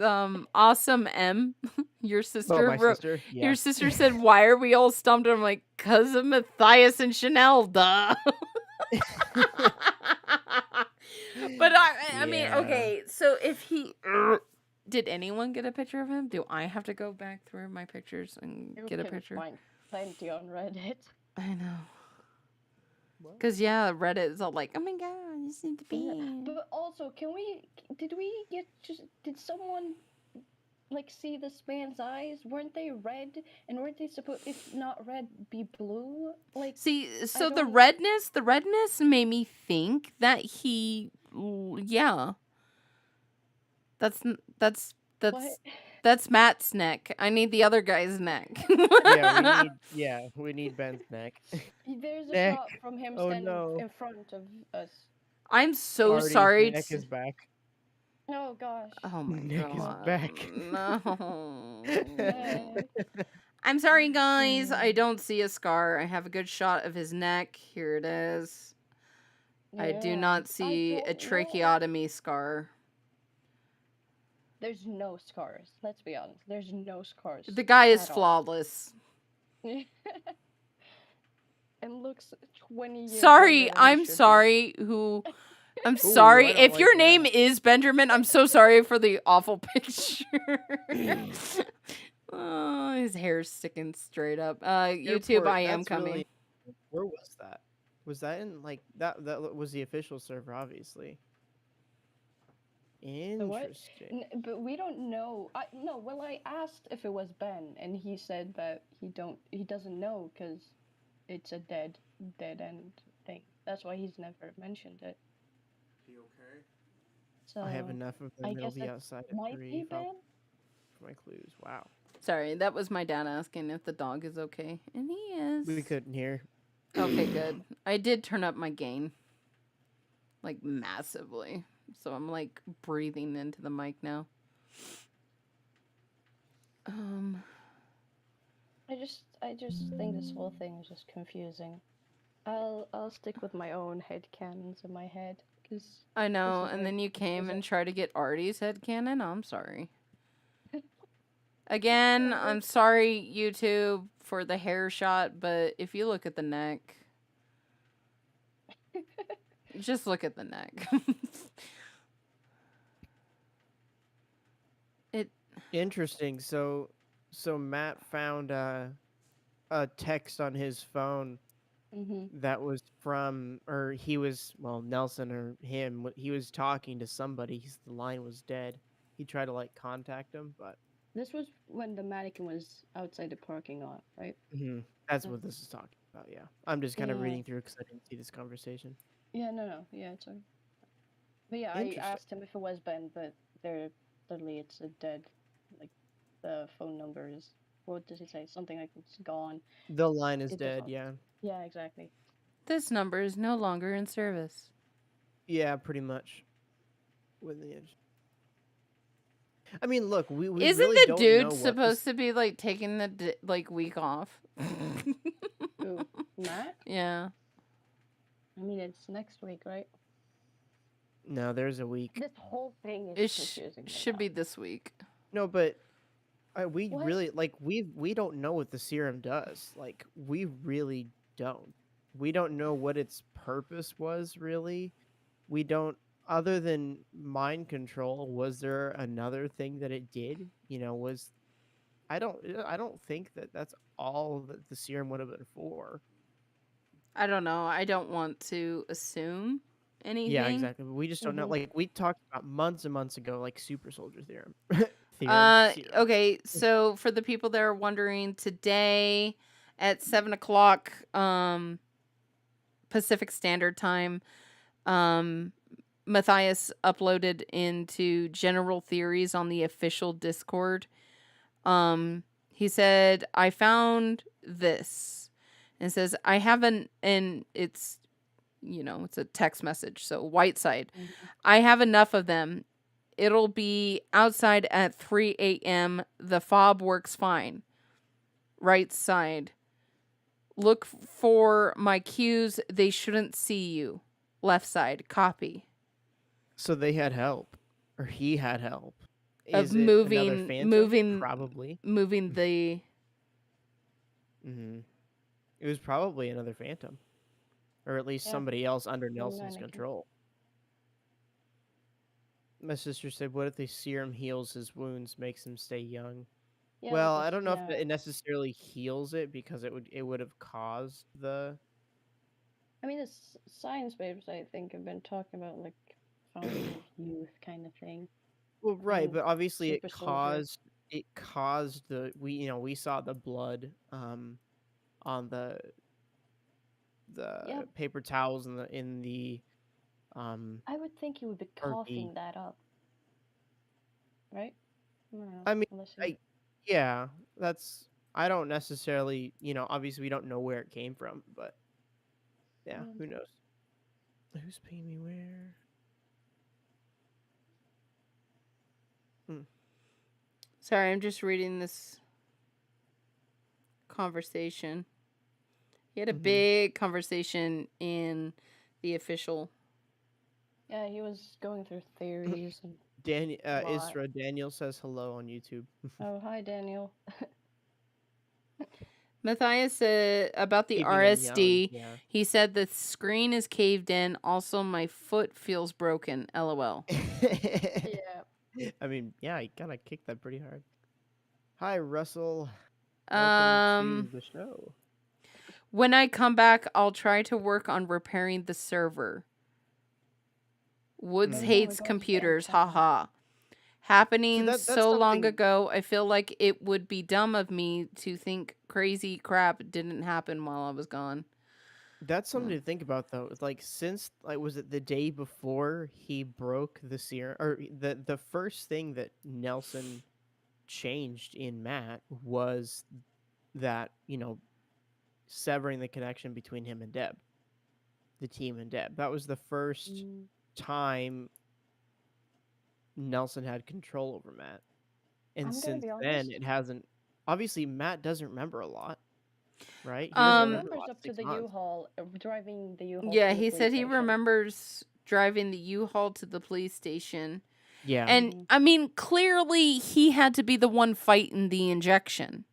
Awesome M, your sister. My sister. Yeah. Your sister said, "Why are we all stumped?" I'm like, "Cause of Matthias and Shenelle, duh." But I mean, Yeah. okay. So if he did anyone get a picture of him? Do I have to go back through my pictures and You get a can picture? find plenty on Reddit. I know. What? Cause yeah, Reddit is all like, "Oh my god, this is the band." But also, did someone like see this man's eyes? Weren't they red? And weren't they supposed, if not red, be blue? Like, See, so the don't- redness made me think that he, yeah, that's what? that's Matt's neck. I need the other guy's neck. we need Ben's neck. There's a Neck. shot from him Oh, standing no. in front of us. I'm so Artie's sorry. neck is back. Oh gosh. Oh my Neck is god. back. No. Neck. I'm sorry, guys. I don't see a scar. I have a good shot of his neck. Here it is. I do Yeah. not see a don't know. tracheotomy scar. There's no scars. Let's be honest. There's no scars. The guy is at all. flawless. And looks 20 years Sorry, younger than he I'm should be. sorry. I'm Ooh, sorry. I don't If like your that. name is Benjamin, I'm so sorry for the awful picture. Oh, his hair's sticking straight up. YouTube, Airport, I am that's coming. really- where was that? Was that in like that? That was the official server, obviously. The what? Interesting. But we don't know. I asked if it was Ben, and he said that he doesn't know because it's a dead end thing. That's why he's never mentioned it. He okay? So I have enough of them. I It'll guess be that outside at might 3. be if I'll- Ben. For my clues. Wow. Sorry, that was my dad asking if the dog is okay. And he is. We couldn't hear. Okay, good. I did turn up my gain. Like, massively. So I'm, like, breathing into the mic now. I just think this whole thing is just confusing. I'll stick with my own headcanons in my head because I know, is and very then you came and confusing. tried to get Artie's headcanon? I'm sorry. Again, I'm sorry, YouTube, for the hair shot, but if you look at the neck... Just look at the neck. Interesting. So Matt found a text on his phone Mm-hmm. that was from, or he was, well, Nelson or him, he was talking to somebody. The line was dead. He tried to like contact him, but This was when the mannequin was outside the parking lot, right? that's what this is talking about. Yeah, I'm just kind of Yeah. reading through because I didn't see this conversation. Yeah, no. Yeah, it's okay. But yeah, I Interesting. asked him if it was Ben, but they're literally it's a dead. Like the phone number is. What does he say? Something like it's gone. The line is It does dead. not. Yeah, Yeah, exactly. This number is no longer in service. yeah, pretty much. With the edge. I mean, look, we Isn't really the don't dude know supposed to be like taking the week off? Who? Matt? Yeah. I mean, it's next week, right? No, there's a week. This whole thing It is confusing. should be this week. No, but we What? really like we don't know what the serum does. Like we really don't. We don't know what its purpose was really. We don't, other than mind control, was there another thing that it did? I don't think that that's all that the serum would have been for. I don't know. I don't want to assume anything. Yeah, exactly. But we just don't know. Mhm. Like we talked about months and months ago, like super soldier theorem. Serum. Okay, so for the people that are wondering, today at 7:00 Pacific Standard Time, Matthias uploaded into General Theories on the official Discord. He said, I found this. And it says, I haven't, and it's, it's a text message. So white side. Mhm. I have enough of them. It'll be outside at 3 a.m. The fob works fine. Right side. Look for my cues. They shouldn't see you. Left side. Copy. So they had help, or he had help. Of Is it another moving, phantom? Probably. moving the. Mm-hmm. It was probably another phantom, or at least Yeah. somebody else under Nelson's mannequin. control. My sister said, "What if the serum heals his wounds, makes him stay young?" Yeah, Well, because, I don't know yeah. if it necessarily heals it because it would have caused the. I mean, the science papers I think have been talking about like fountain of youth kind of thing. Well, right, And but obviously super soldier. it caused the we saw the blood on the Yep. paper towels in the I would think he would be RV. coughing that up, right? I don't know. I mean, Unless he... yeah, that's I don't necessarily, obviously we don't know where it came from, but yeah, who knows? Who's paying me where? Sorry, I'm just reading this conversation. He had a big conversation in the official. Yeah, he was going through theories and... Daniel says hello on YouTube. Oh, hi, Daniel. Matthias said about the Keeping him young, RSD. yeah. He said the screen is caved in. Also, my foot feels broken. LOL. Yeah. I mean, yeah, he kind of kicked that pretty hard. Hi, Russell. Um, Welcome to the show. When I come back, I'll try to work on repairing the server. Woods Mhm. hates We're going to computers. Amazon. Haha. Happening that's so long something- ago, I feel like it would be dumb of me to think crazy crap didn't happen while I was gone. That's something to think about, though. It's like, since, like, was it the day before he broke the serum, or the first thing that Nelson changed in Matt was that, severing the connection between him and Deb, the team and Deb. That was the first time Nelson had control over Matt. And I'm gonna since be then, honest. it hasn't. Obviously, Matt doesn't remember a lot, right? He He doesn't remember a remembers lot, up to 6 the months. U-Haul, driving the U-Haul. Yeah, to the he police said he station. remembers driving the U-Haul to the police station. Yeah. And I mean, clearly he had to be the one fighting the injection.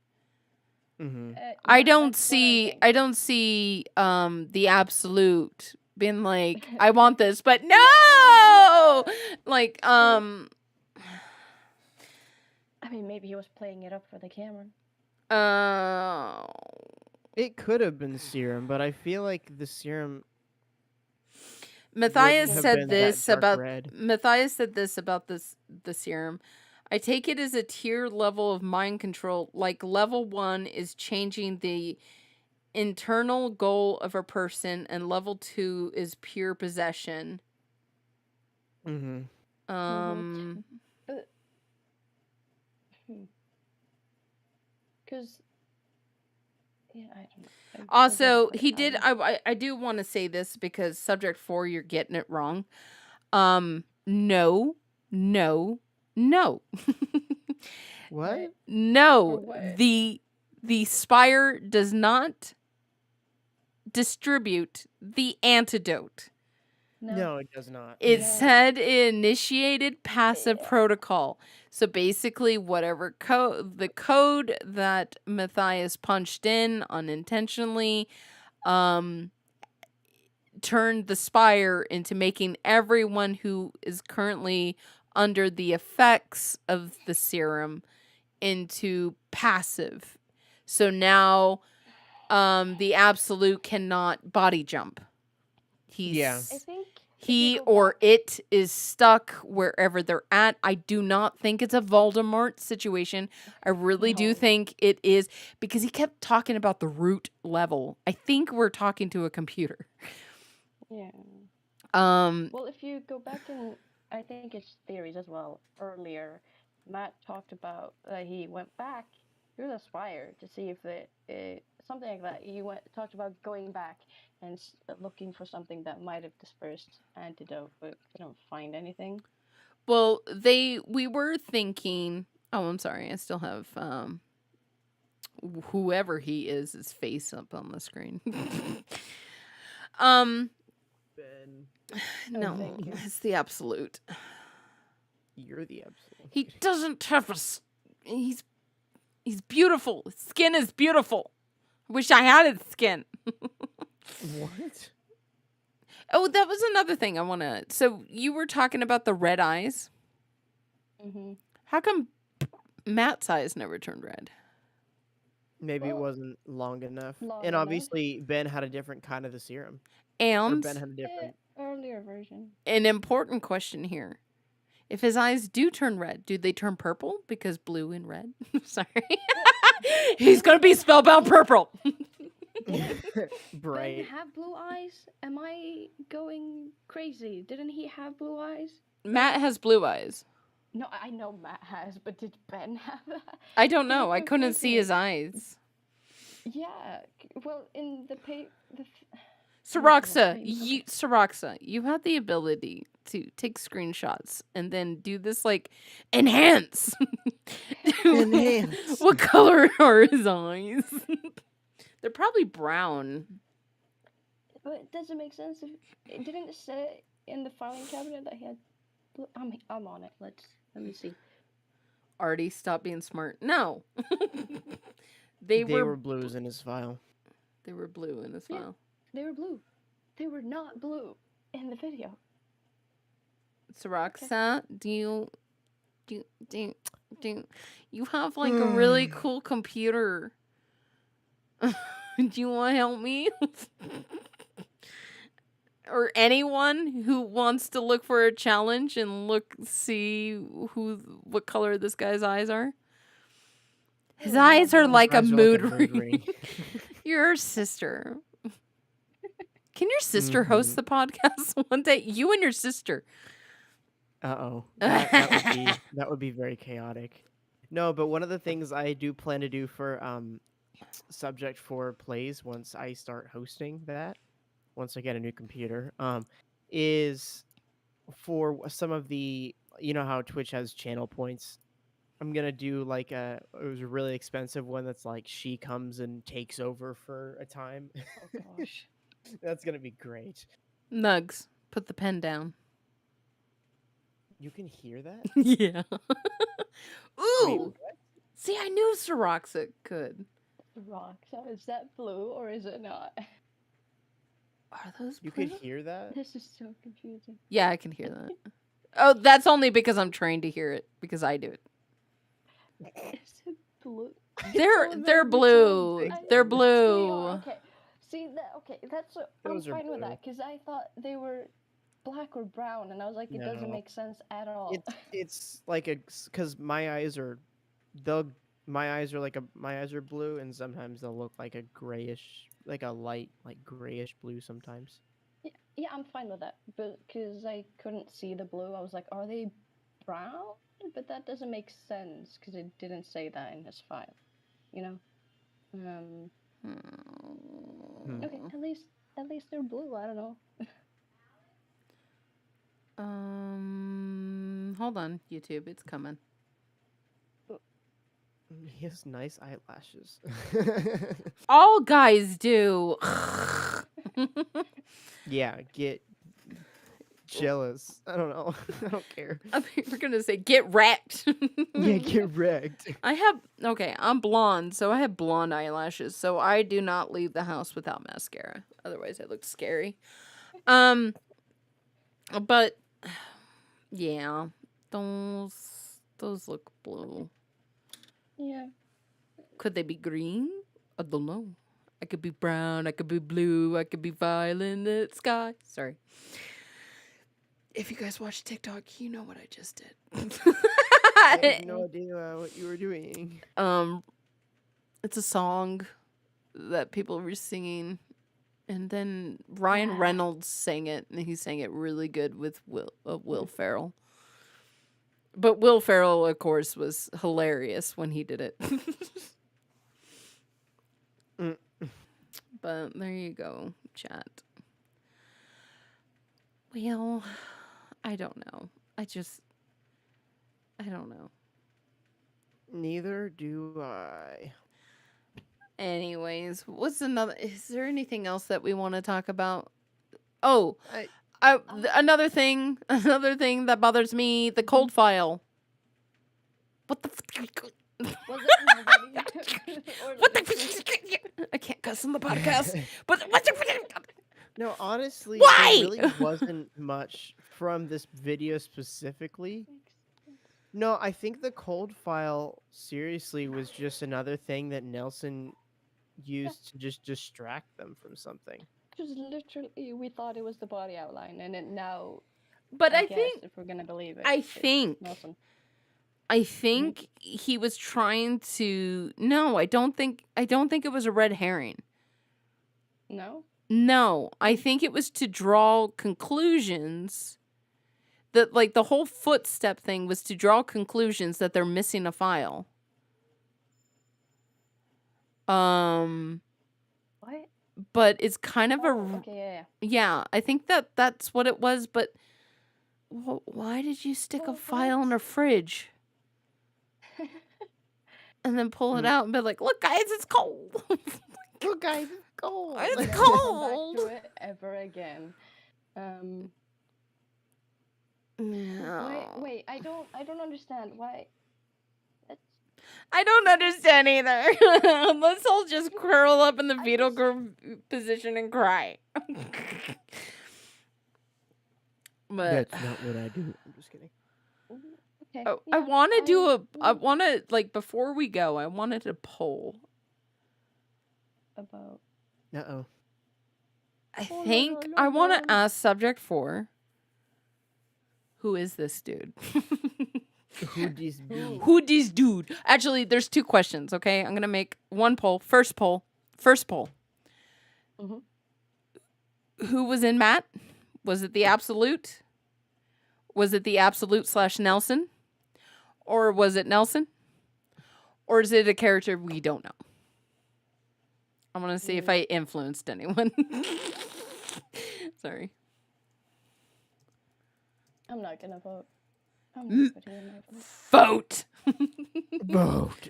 Mm-hmm. I don't see the absolute being like, I want this, but no. Like I mean, maybe he was playing it up for the camera. It could have been serum, but I feel like the serum Matthias wouldn't have said been that this dark about red. Matthias said this about the serum. I take it as a tier level of mind control. Like level 1 is changing the internal goal of a person, and level 2 is pure possession. Mm-hmm. But because yeah, I don't know. I Also, forget he what did. I do want to say this because subject 4, you're getting it wrong. No, no, no, What? Right. no. For what? The spire does not distribute the antidote. No, it does not. It No. said it initiated passive Yeah. protocol. So basically, whatever the code that Matthias punched in unintentionally, turned the spire into making everyone who is currently under the effects of the serum into passive. So now, the absolute cannot body jump. Yeah. I think if He you go or back- it is stuck wherever they're at. I do not think it's a Voldemort situation. I really do No. think it is, because he kept talking about the root level. I think we're talking to a computer. Yeah. Um, Well, if you go back in, I think it's theories as well. Earlier, Matt talked about that he went back through the spire to see if it something like that. He talked about going back and looking for something that might have dispersed antidote, but couldn't find anything. well, we were thinking. Oh, I'm sorry. I still have whoever he is his face up on the screen. um, Ben, no, thank you. it's the absolute. you're the absolute. He doesn't have he's beautiful. His skin is beautiful. Wish I had his skin. What? Oh, that was another thing I want to. So you were talking about the red eyes. Mm-hmm. How come Matt's eyes never turned red? Maybe it Well, wasn't long enough. long And enough. obviously, Ben had a different kind of the serum. Or And Ben had a different. Earlier version. an important question here. If his eyes do turn red, do they turn purple? Because blue and red. Sorry. He's going to be spellbound purple. Ben Bright. have blue eyes? Am I going crazy? Didn't he have blue eyes? Matt has blue eyes. No, I know Matt has, but did Ben have that? I don't know. That's I couldn't see his confusing. eyes. Yeah. Well, in the Syroxa, Okay. Syroxa, you have the ability to take screenshots and then do this like enhance. Enhance. What color are his eyes? They're probably brown. But it doesn't make sense if it didn't say in the filing cabinet that he had. I'm on it. Let me see. Artie, stop being smart. No. They were were blues in his file. they were blue in this Yeah. file. They were blue. They were not blue in the video. Syroxa, do you have like a really cool computer? Do you want to help me? Or anyone who wants to look for a challenge and see what color this guy's eyes are? His eyes are like a Eyes are mood like a mood ring. ring. Your sister. Can your sister host the podcast one day? You and your sister. Uh-oh. That would be very chaotic. No, but one of the things I do plan to do for Subject 4 plays once I start hosting that, once I get a new computer, is for some of the, you know how Twitch has channel points. I'm gonna do like it was a really expensive one that's like she comes and takes over for a time. Oh gosh. That's gonna be great. Nugs, put the pen down. You can hear that? Yeah. Ooh. Wait, what? See, I knew Syroxa could. Rock. So is that blue or is it not? Are those You blue? could hear that? This is so confusing. Yeah, I can hear that. Oh, that's only because I'm trained to hear it, because I do it. Is it blue? They're blue. They're blue. Okay. See that? Okay, that's I'm Those are fine with blue. that because I thought they were black or brown, and I was like, it doesn't No. make sense at all. It's like because my eyes are blue, and sometimes they'll look like a grayish, like a light, like grayish blue sometimes. Yeah, I'm fine with that, but because I couldn't see the blue, I was like, are they brown? But that doesn't make sense because it didn't say that in his file, you know. Okay, at least they're blue. I don't know. Hold on, YouTube. It's coming. He has nice eyelashes. All guys do. Yeah, get jealous. I don't know. I don't care. We're gonna say get wrecked. Yeah, get wrecked. I'm blonde, so I have blonde eyelashes, so I do not leave the house without mascara. Otherwise I look scary. But yeah, those look blue. Yeah. Could they be green? I don't know. I could be brown, I could be blue, I could be violet sky. Sorry. If you guys watch TikTok, you know what I just did. I have no idea what you were doing. It's a song that people were singing, and then Ryan Reynolds sang it, and he sang it really good with Will Ferrell. But Will Ferrell, of course, was hilarious when he did it. But there you go, chat. Well, I don't know. I don't know. Neither do I. Anyways, is there anything else that we want to talk about? Oh, another thing that bothers me, the cold file. What the Was it nobody? what the I can't cuss on the podcast. But what the No, honestly, Why? there really wasn't much from this video specifically. No, I think the cold file seriously was just another thing that Nelson used to just distract them from something. Because literally, we thought it was the body outline, and it now. But I guess, think if we're gonna believe it, I it's think Nelson. I think he was trying to. No, I don't think it was a red herring. No. No, I think it was to draw conclusions. That like the whole footstep thing was to draw conclusions that they're missing a file. What? But it's kind of Okay, yeah. I think that's what it was. But why did you stick a file in a fridge? And then pull it out and be like, "Look, guys, it's cold." Look, guys, it's cold. It's Never cold. come back to it ever again. No. Wait, I don't understand why. I don't understand either. Let's all just curl up in the fetal position and cry. But that's not what I do. I'm just kidding. Okay. I want to like before we go, I wanted to poll. About. Uh-oh. I think I want to ask subject 4. Who is this dude? Who this dude? Who this dude? Actually, there's 2 questions, okay? I'm going to make one poll. First poll. Mm-hmm. Who was in Matt? Was it the Absolute? Was it the Absolute / Nelson? Or was it Nelson? Or is it a character we don't know? I want to see if I influenced anyone. Sorry. I'm not gonna vote. I'm not putting in my vote. Vote. Vote.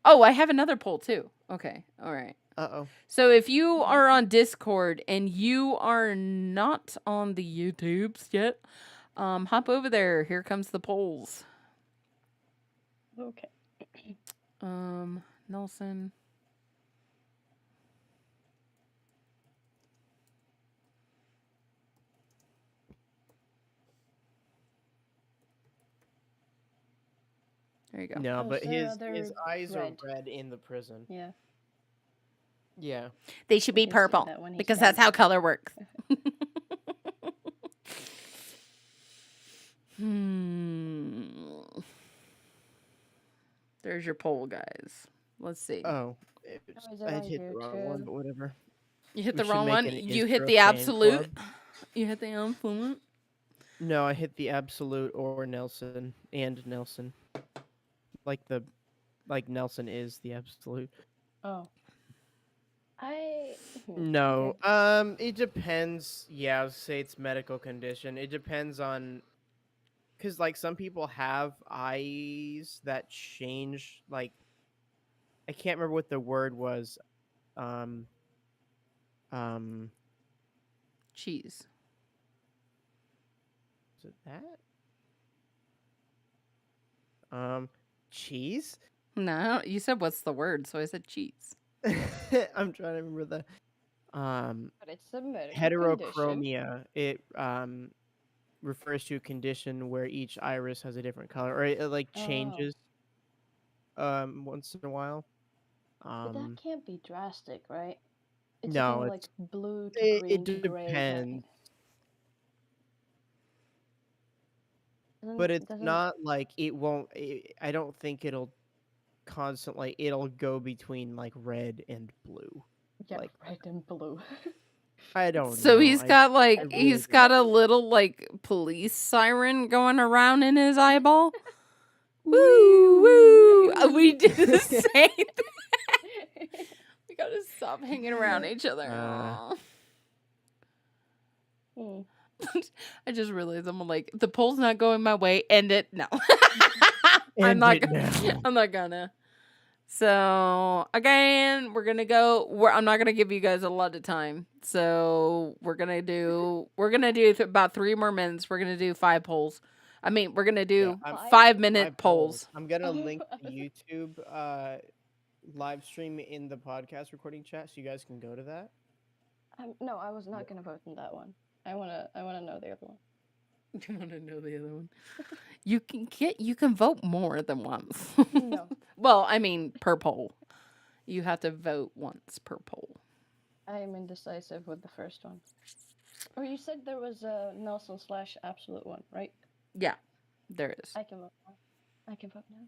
Oh, I have another poll too. Okay. All right. Uh-oh. So if you are on Discord and you are not on the YouTubes yet, hop over there. Here comes the polls. Okay. Nelson. There you go. No, Oh, but so his they're eyes red. are red in the prison. Yeah. Yeah. They should We be can see purple that when he because that's stands how up. color works. There's your poll, guys. Let's see. Oh, Oh, is it I on hit the wrong one, YouTube? but whatever. You hit We the should wrong make one. an You hit intro the fan absolute. club. You hit the absolute. No, I hit the absolute or Nelson and Nelson. Like Nelson is the absolute. Oh. No. Okay. It depends. Yeah, I would say it's medical condition. It depends on because like some people have eyes that change. Like I can't remember what the word was. Um. Um. Cheese. Is it that? Cheese. No, you said what's the word, so I said cheese. I'm trying to remember the. But it's a medical condition. Heterochromia. It refers to a condition where each iris has a different color, or it like Oh. changes once in a while. But that can't be drastic, right? It's No, going like blue to it green to gray. depends, Doesn't, but it's doesn't not like it won't. I don't think it'll constantly. It'll go between like red and blue. yeah, Like red and blue. I don't So know. he's got I really he's don't got a know. little like police siren going around in his eyeball. Woo woo! We did the same thing. We gotta stop hanging around each other. Aw. I just realized I'm like the poll's not going my way. End it. No, I'm not. I'm not gonna. So again, we're gonna go. I'm not gonna give you guys a lot of time. So we're gonna do about 3 more minutes. We're gonna do 5 polls. I mean, we're gonna do 5-minute polls. I'm gonna link the YouTube live stream in the podcast recording chat, so you guys can go to that. No, I was not gonna vote in that one. I wanna know the other one. You want to know the other one? You can vote more than once. No. Well, I mean per poll. You have to vote once per poll. I am indecisive with the first one. Or you said there was a Nelson / absolute one, right? Yeah, there is. I can vote now. I can vote now.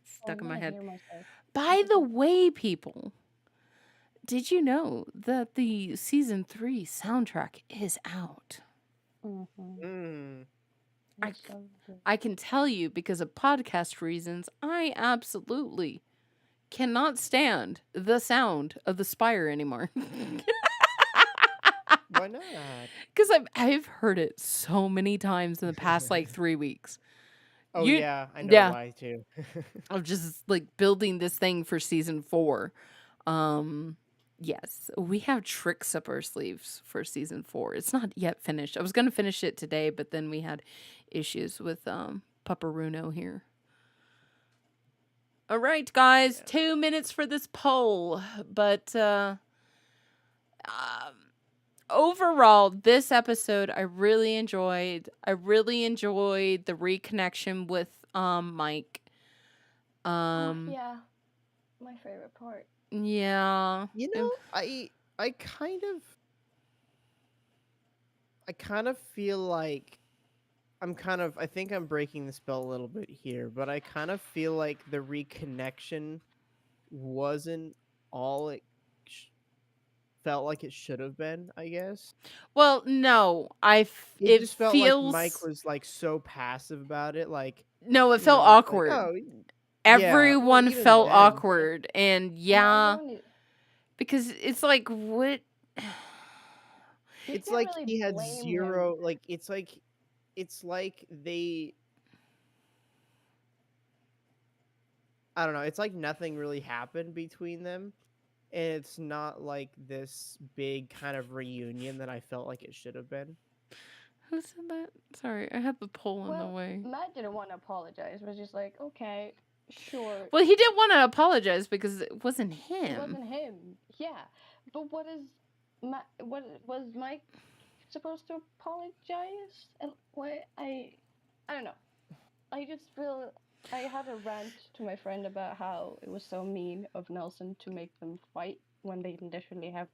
Stuck in my head. Hear myself. By the way, people, did you know that the season 3 soundtrack is out? I can tell you because of podcast reasons, I absolutely cannot stand the sound of the spire anymore. Why not? Because I've heard it so many times in the past like 3 weeks. Oh yeah, I know why too. Of just like building this thing for season 4. Yes, we have tricks up our sleeves for season 4. It's not yet finished. I was going to finish it today, but then we had issues with Paparuno here. All right, guys, 2 minutes for this poll. But overall, this episode I really enjoyed. I really enjoyed the reconnection with Mike. Yeah, my favorite part. Yeah. You know, I kind of feel like I think I'm breaking the spell a little bit here, but I kind of feel like the reconnection wasn't all it felt like it should have been, I guess. Well, no, it just felt feels like Mike was like so passive about it, like no, it felt awkward. Like, oh, everyone even felt then, awkward, and Yeah, because it's like what it's can't like really he had blame zero him. like it's like they I don't know, it's like nothing really happened between them, and it's not like this big kind of reunion that I felt like it should have been. Who said that? Sorry, I had the poll in the way. Matt didn't want to apologize. Was just like, okay, sure. Well, he didn't want to apologize because it wasn't him. It wasn't him. Yeah, but what was Mike supposed to apologize? And what I don't know. I just feel I had a rant to my friend about how it was so mean of Nelson to make them fight when they literally have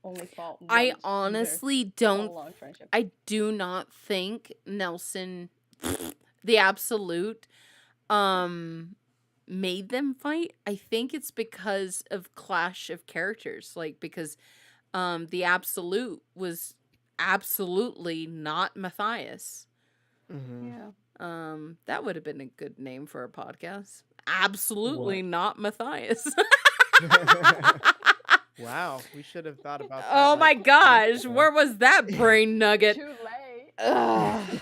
only fought once I in their honestly whole don't. long friendship. I do not think Nelson, the absolute, made them fight. I think it's because of clash of characters. Like, because the absolute was absolutely not Matthias. Mm-hmm. Yeah. That would have been a good name for a podcast. Absolutely not Matthias. Wow, we should have thought about that. Oh my like, gosh, months ago. where was that brain nugget? Too late. Ugh.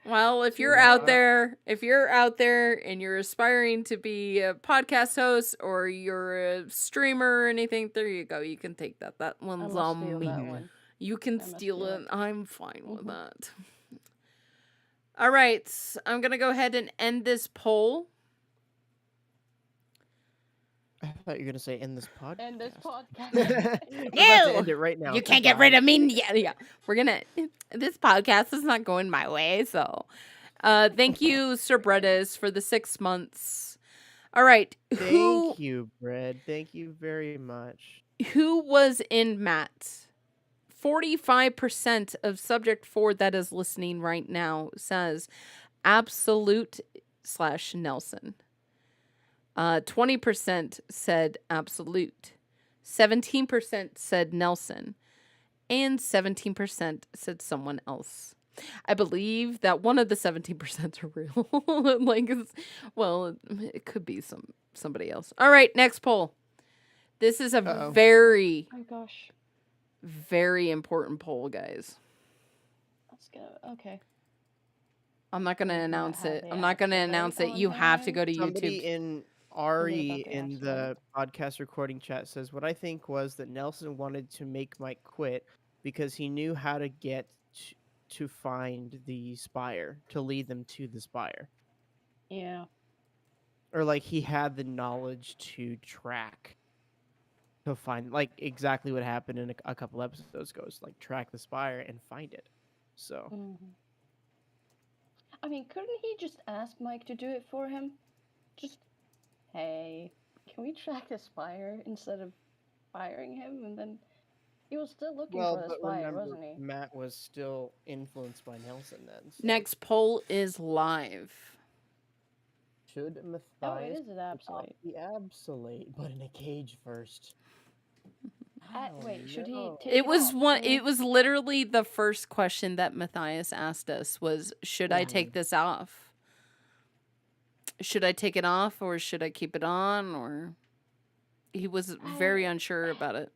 Well, if Too you're late. out there and you're aspiring to be a podcast host or you're a streamer or anything, there you go. You can take that. That I one's must on steal me. that one. You can I must steal steal it. it. I'm fine with Mhm. that. All right, I'm going to go ahead and end this poll. I thought you were gonna say end this podcast. End this podcast. We're about to Ew! end it right now. You can't get rid of me. Yeah. We're going to... This podcast is not going my way, so... thank you, Sir Bredis, for the 6 months. All right. Thank you, Brad. Thank you very much. Who was in Matt? 45% of subject 4 that is listening right now says absolute / Nelson. 20% said absolute. 17% said Nelson. And 17% said someone else. I believe that one of the 17% are real. Like, it could be somebody else. All right, next poll. This is a very, Oh my gosh. very important poll, guys. Let's go. Okay. I'm not going to Does Matt announce have it. the I'm not going to absolute announce it. on You have to him? go to Somebody YouTube. in Ari in the podcast recording chat says, what I think was that Nelson wanted to make Mike quit because he knew how to get to find the spire, to lead them to the spire. Yeah. Or like he had the knowledge to track, to find, like exactly what happened in a couple episodes ago, is like track the spire and find it. So I mean, couldn't he just ask Mike to do it for him? Just, hey, can we track the spire instead of firing him? And then he was still looking for the but spire, remember, wasn't he? Matt was still influenced by Nelson then. So. Next poll is live. Should Oh, it Matthias is an absolute. the absolute, but in a cage first? Wait, should he no. take It was off? one. I mean, It was literally the first question that Matthias asked us was, "Should I take this off? Should I take it off, or should I keep it on?" Or he was very unsure about it.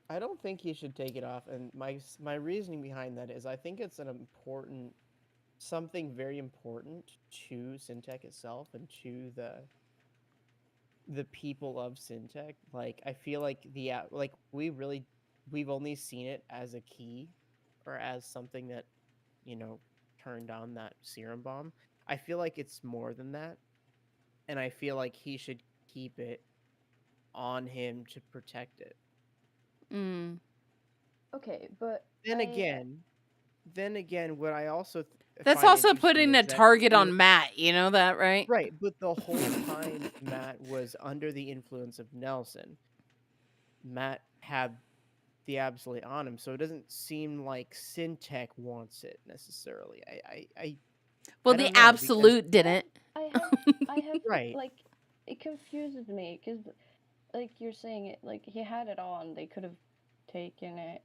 I don't think he should take it off, and my reasoning behind that is I think it's something very important to Syntec itself and to the people of Syntec. Like, I feel like we've only seen it as a key or as something that, turned on that serum bomb. I feel like it's more than that. And I feel like he should keep it on him to protect it. okay, but Then again, what I also That's find also interesting putting a is that target on Matt. You know that, right? right, but the whole time Matt was under the influence of Nelson, Matt had the absolute on him, so it doesn't seem like Syntec wants it necessarily. Well, I the don't know, absolute didn't. I have Right. like, it confuses me because, like you're saying it, like he had it on. They could have taken it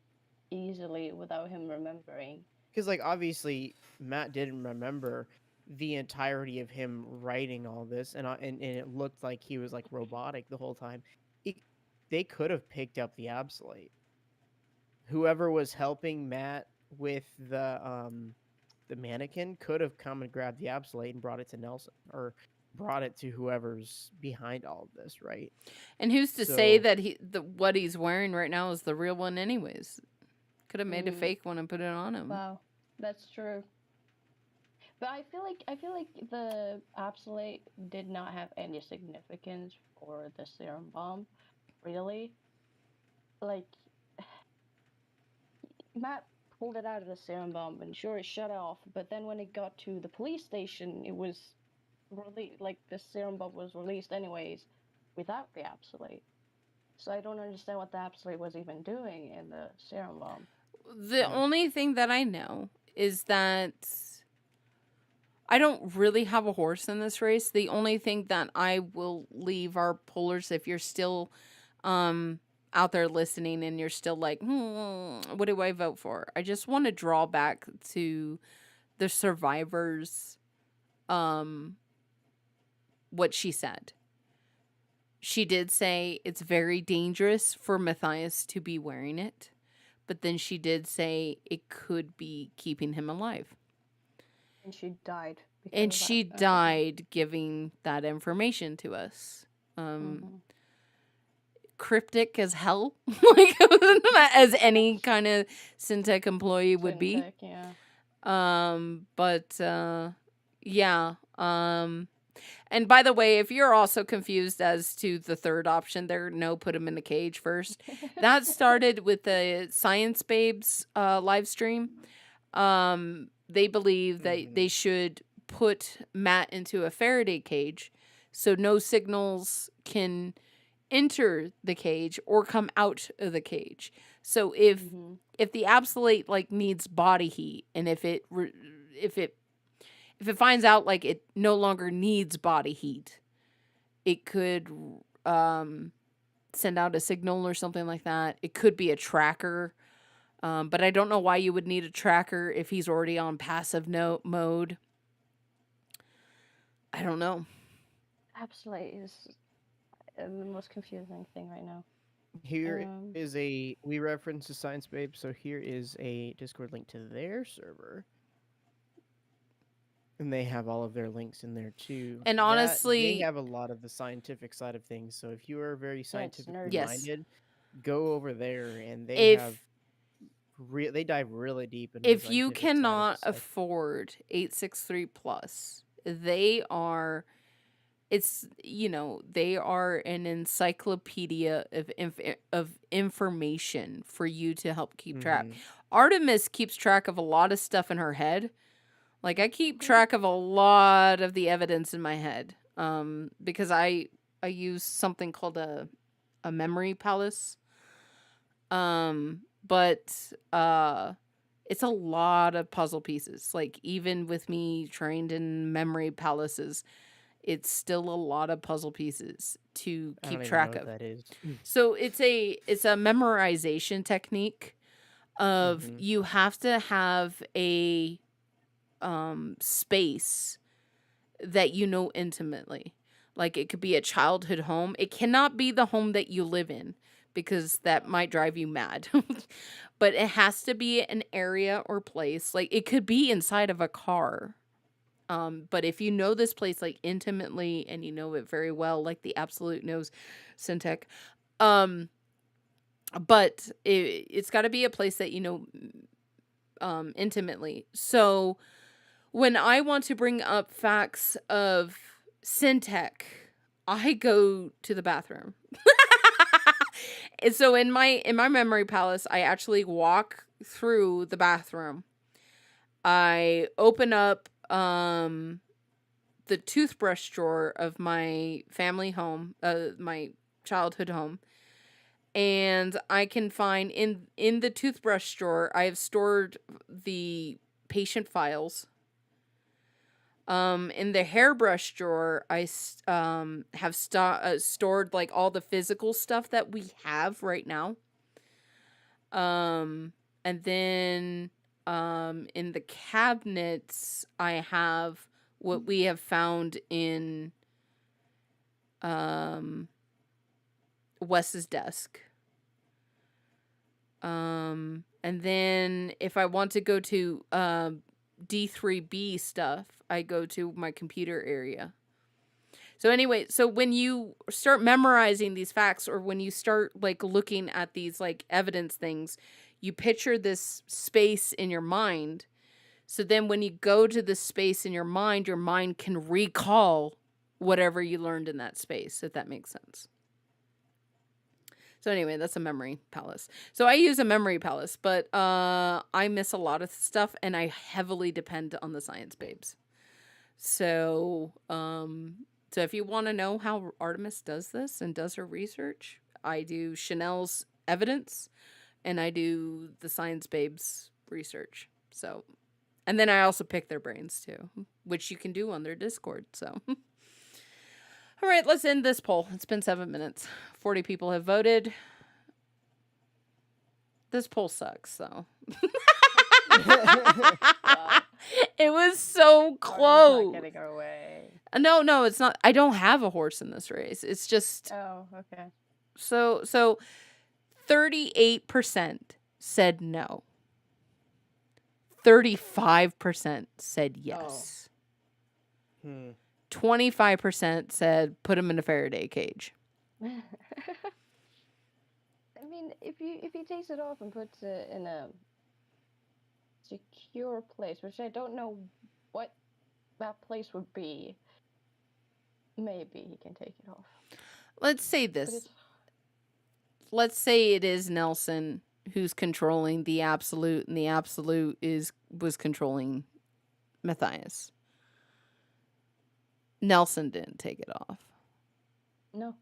easily without him remembering. Because, like, obviously, Matt didn't remember the entirety of him writing all this, and it looked like he was, like, robotic the whole time. They could have picked up the absolute. Whoever was helping Matt with the mannequin could have come and grabbed the absolute and brought it to Nelson, or brought it to whoever's behind all of this, right? And who's to say that what he's wearing right now is the real one, anyways? Could have made a fake one and put it on him. Wow, that's true. But I feel like the absolute did not have any significance for the serum bomb, really. Like, Matt pulled it out of the serum bomb, and sure, it shut off. But then when it got to the police station, it was like the serum bomb was released anyways, without the absolute. So I don't understand what the absolute was even doing in the serum bomb. The only thing that I know is that I don't really have a horse in this race. The only thing that I will leave our pollers, if you're still out there listening and you're still like, what do I vote for? I just want to draw back to the survivors, what she said. She did say it's very dangerous for Matthias to be wearing it, but then she did say it could be keeping him alive. And she died. And she died giving that information to us. Cryptic as hell, like as any kind of Syntec employee would be. Yeah. Yeah. And by the way, if you're also confused as to the third option there, no, put him in the cage first. That started with the Science Babes live stream. They believe that they should put Matt into a Faraday cage so no signals can enter the cage or come out of the cage. So if the absolute like needs body heat, and if it finds out like it no longer needs body heat, it could send out a signal or something like that. It could be a tracker. But I don't know why you would need a tracker if he's already on passive mode. I don't know. Absolutely is the most confusing thing right now. Here is we reference the Science Babe, so here is a Discord link to their server. And they have all of their links in there too. And honestly, they have a lot of the scientific side of things. So if you are very scientifically Yes. minded, go over there, and they they dive really deep into if you cannot afford 863 plus, they are an encyclopedia of information for you to help keep track. Artemis keeps track of a lot of stuff in her head. Like, I keep track of a lot of the evidence in my head, because I use something called a memory palace. But it's a lot of puzzle pieces. Like, even with me trained in memory palaces, it's still a lot of puzzle pieces to keep track of. That is. So it's a memorization technique of you have to have a space that you know intimately. Like, it could be a childhood home. It cannot be the home that you live in, because that might drive you mad. But it has to be an area or place. Like, it could be inside of a car. But if you know this place like intimately and you know it very well, like the Absolute knows Syntec, but it's got to be a place that you know intimately. So when I want to bring up facts of Syntec, I go to the bathroom. And so in my memory palace, I actually walk through the bathroom. I open up the toothbrush drawer of my family home, my childhood home, and I can find in the toothbrush drawer, I have stored the patient files. In the hairbrush drawer, I have stored like all the physical stuff that we have right now. And then in the cabinets, I have what we have found in Wes's desk. And then if I want to go to D3B stuff, I go to my computer area. So anyway, so when you start memorizing these facts, or when you start like looking at these like evidence things, you picture this space in your mind. So then when you go to this space in your mind can recall whatever you learned in that space, if that makes sense. So anyway, that's a memory palace. So I use a memory palace, but I miss a lot of stuff, and I heavily depend on the science babes. So so if you want to know how Artemis does this and does her research, I do Shenelle's evidence, and I do the science babes research. So, and then I also pick their brains too, which you can do on their Discord. So. All right, let's end this poll. It's been 7 minutes. 40 people have voted. This poll sucks, so. It was so Not close. getting our way. No, it's not. I don't have a horse in this race. It's just Oh, okay. so 38% said no. 35% said yes. 25% said put him in a Faraday cage. I mean, if he takes it off and puts it in a secure place, which I don't know what that place would be, maybe he can take it off. Let's say But this. it's Let's say it is Nelson who's controlling the absolute, and the absolute was controlling Matthias. Nelson didn't take it off. no.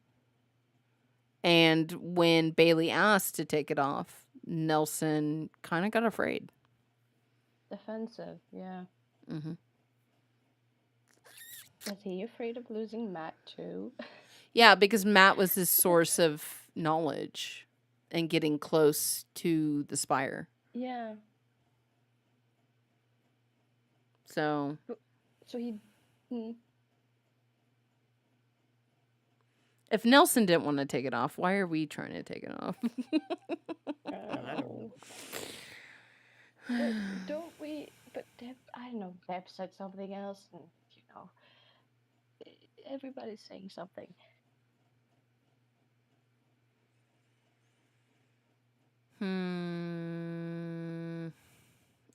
And when Bailey asked to take it off, Nelson kind of got afraid. Defensive, yeah. Hmm. Is he afraid of losing Matt too? Yeah, because Matt was his source of knowledge and getting close to the spire. Yeah. So, So he. if Nelson didn't want to take it off, why are we trying to take it off? I don't know. But don't we? But Deb, I don't know. Deb said something else, and everybody's saying something.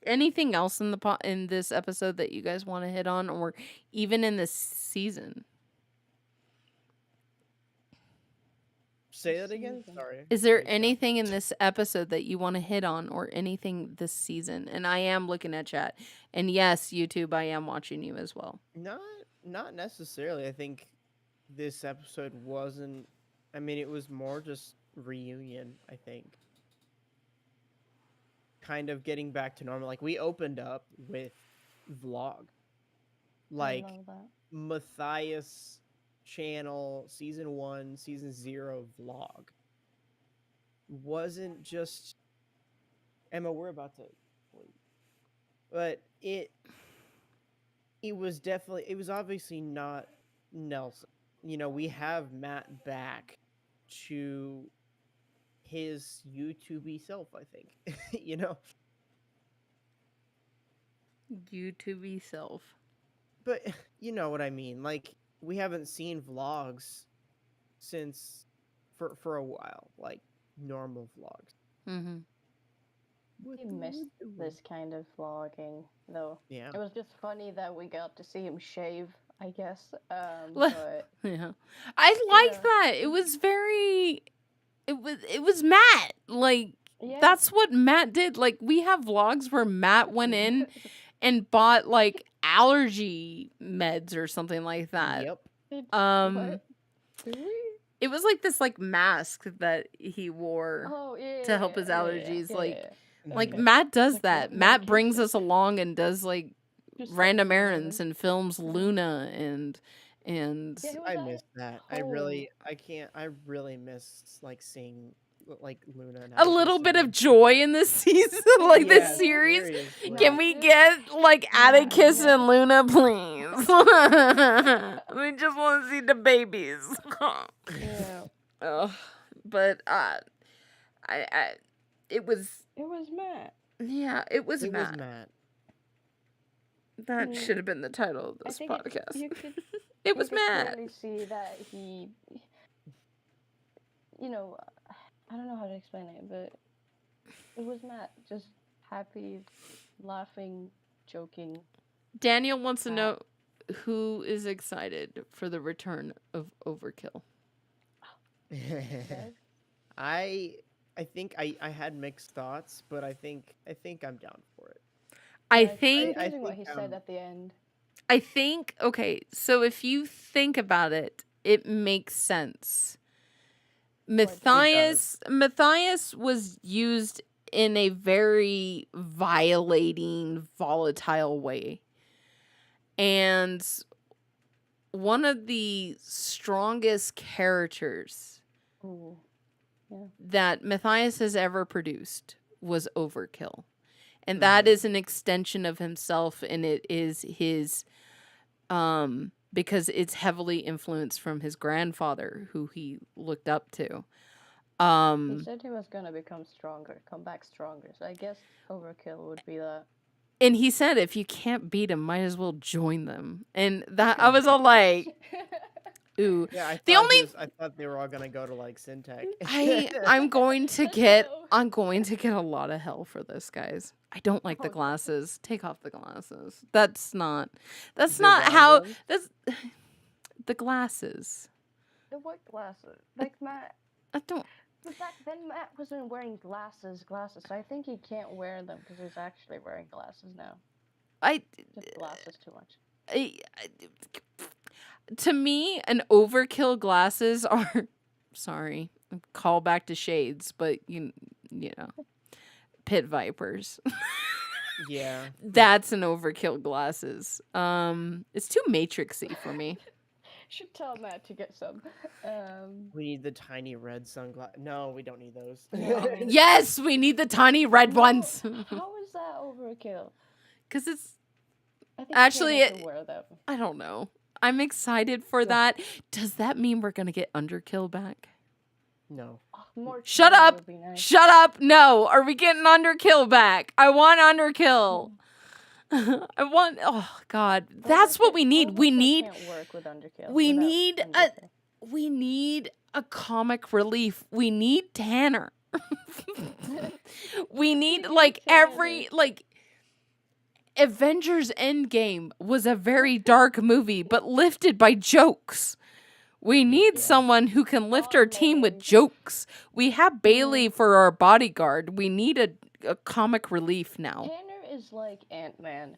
Anything else in in this episode that you guys want to hit on, or even in this season? Say that again. Sorry. Is there Please stop. anything in this episode that you want to hit on, or anything this season? And I am looking at chat, and yes, YouTube, I am watching you as well. Not necessarily. I think this episode wasn't. I mean, it was more just reunion. I think. Kind of getting back to normal. Like we opened up with vlog, like I love that. Matthias channel season 1, season 0 vlog. Wasn't just Emma. We're about to, but it was definitely. It was obviously not Nelson. We have Matt back to his YouTube-y self, I think. YouTube self. But you know what I mean. Like we haven't seen vlogs since for a while, like normal vlogs. Mm-hmm. We missed this kind of vlogging, though. Yeah. It was just funny that we got to see him shave, I guess. Well, But Yeah, I like Yeah. that. It was very. It was Matt. Like yeah. that's what Matt did. Like we have vlogs where Matt went in and bought like allergy meds or something like that. Yep. What? Do we? It was like this like mask that he wore Oh, yeah. to help his yeah, allergies. yeah, like yeah. like Okay. Matt does Like that. what Matt medications? brings us along and does like Just random something errands random. and films Luna and Yeah, who was I that? miss that. I really miss like seeing like Luna and a little bit of Atticus joy in this season, like and- this Yeah, series. seriously. Can we get like Atticus yeah. and Luna, please? We just want to see the babies. Yeah. But it was It was Matt. it was It Matt. was Matt. That Mm. should have been the title of I this think podcast. you could It was you could Matt. clearly see that he, I don't know how to explain it, but it was Matt, just happy, laughing, joking. Daniel wants to Matt. know who is excited for the return of Overkill. Dev? I think I had mixed thoughts, but I think I'm down for it. I Yeah, think including what he think, said at the end. okay, so if you think about it, it makes sense. Matthias was used in a very violating, volatile way. And one of the strongest characters Ooh. Yeah. that Matthias has ever produced was Overkill. And that is an extension of himself, and it is his because it's heavily influenced from his grandfather, who he looked up to. He said he was gonna become stronger, come back stronger. So I guess Overkill would be that. And he said, if you can't beat them, might as well join them. And that I was all like, ooh. Yeah, I The thought only I thought they were all gonna go to like Syntec. I'm going to get No. I'm going to get a lot of hell for this, guys. I don't like the Oh, no. glasses. Take off the glasses. That's not The how round ones? that's the glasses. The what glasses? Like Matt. I don't But back then, Matt wasn't wearing glasses. So I think he can't wear them because he's actually wearing glasses now. I Just glasses too much. to me, an overkill glasses are sorry, call back to Shades, but you know, pit vipers. Yeah. That's an overkill glasses. It's too matrixy for me. Should tell Matt to get some. We need the tiny red sunglasses. No, we don't need those. No. Yes, we need the tiny red No, ones. How is that overkill? Because it's I think actually, Taylor should wear them. I don't know. I'm excited for that. Does that mean we're going to get Underkill back? No. Oh, more Shut Taylor up. would be nice. Shut up. No. Are we getting Underkill back? I want Underkill. I want, oh God. That's what we need. We Overkill need, can't work with Underkill. we without need Underkill. we need a comic relief. We need Tanner. We need like every, like, Avengers Endgame was a very dark movie, but lifted by jokes. We need someone who can lift our team with jokes. We have Bailey for our bodyguard. We need a comic relief now. Tanner is like Ant-Man.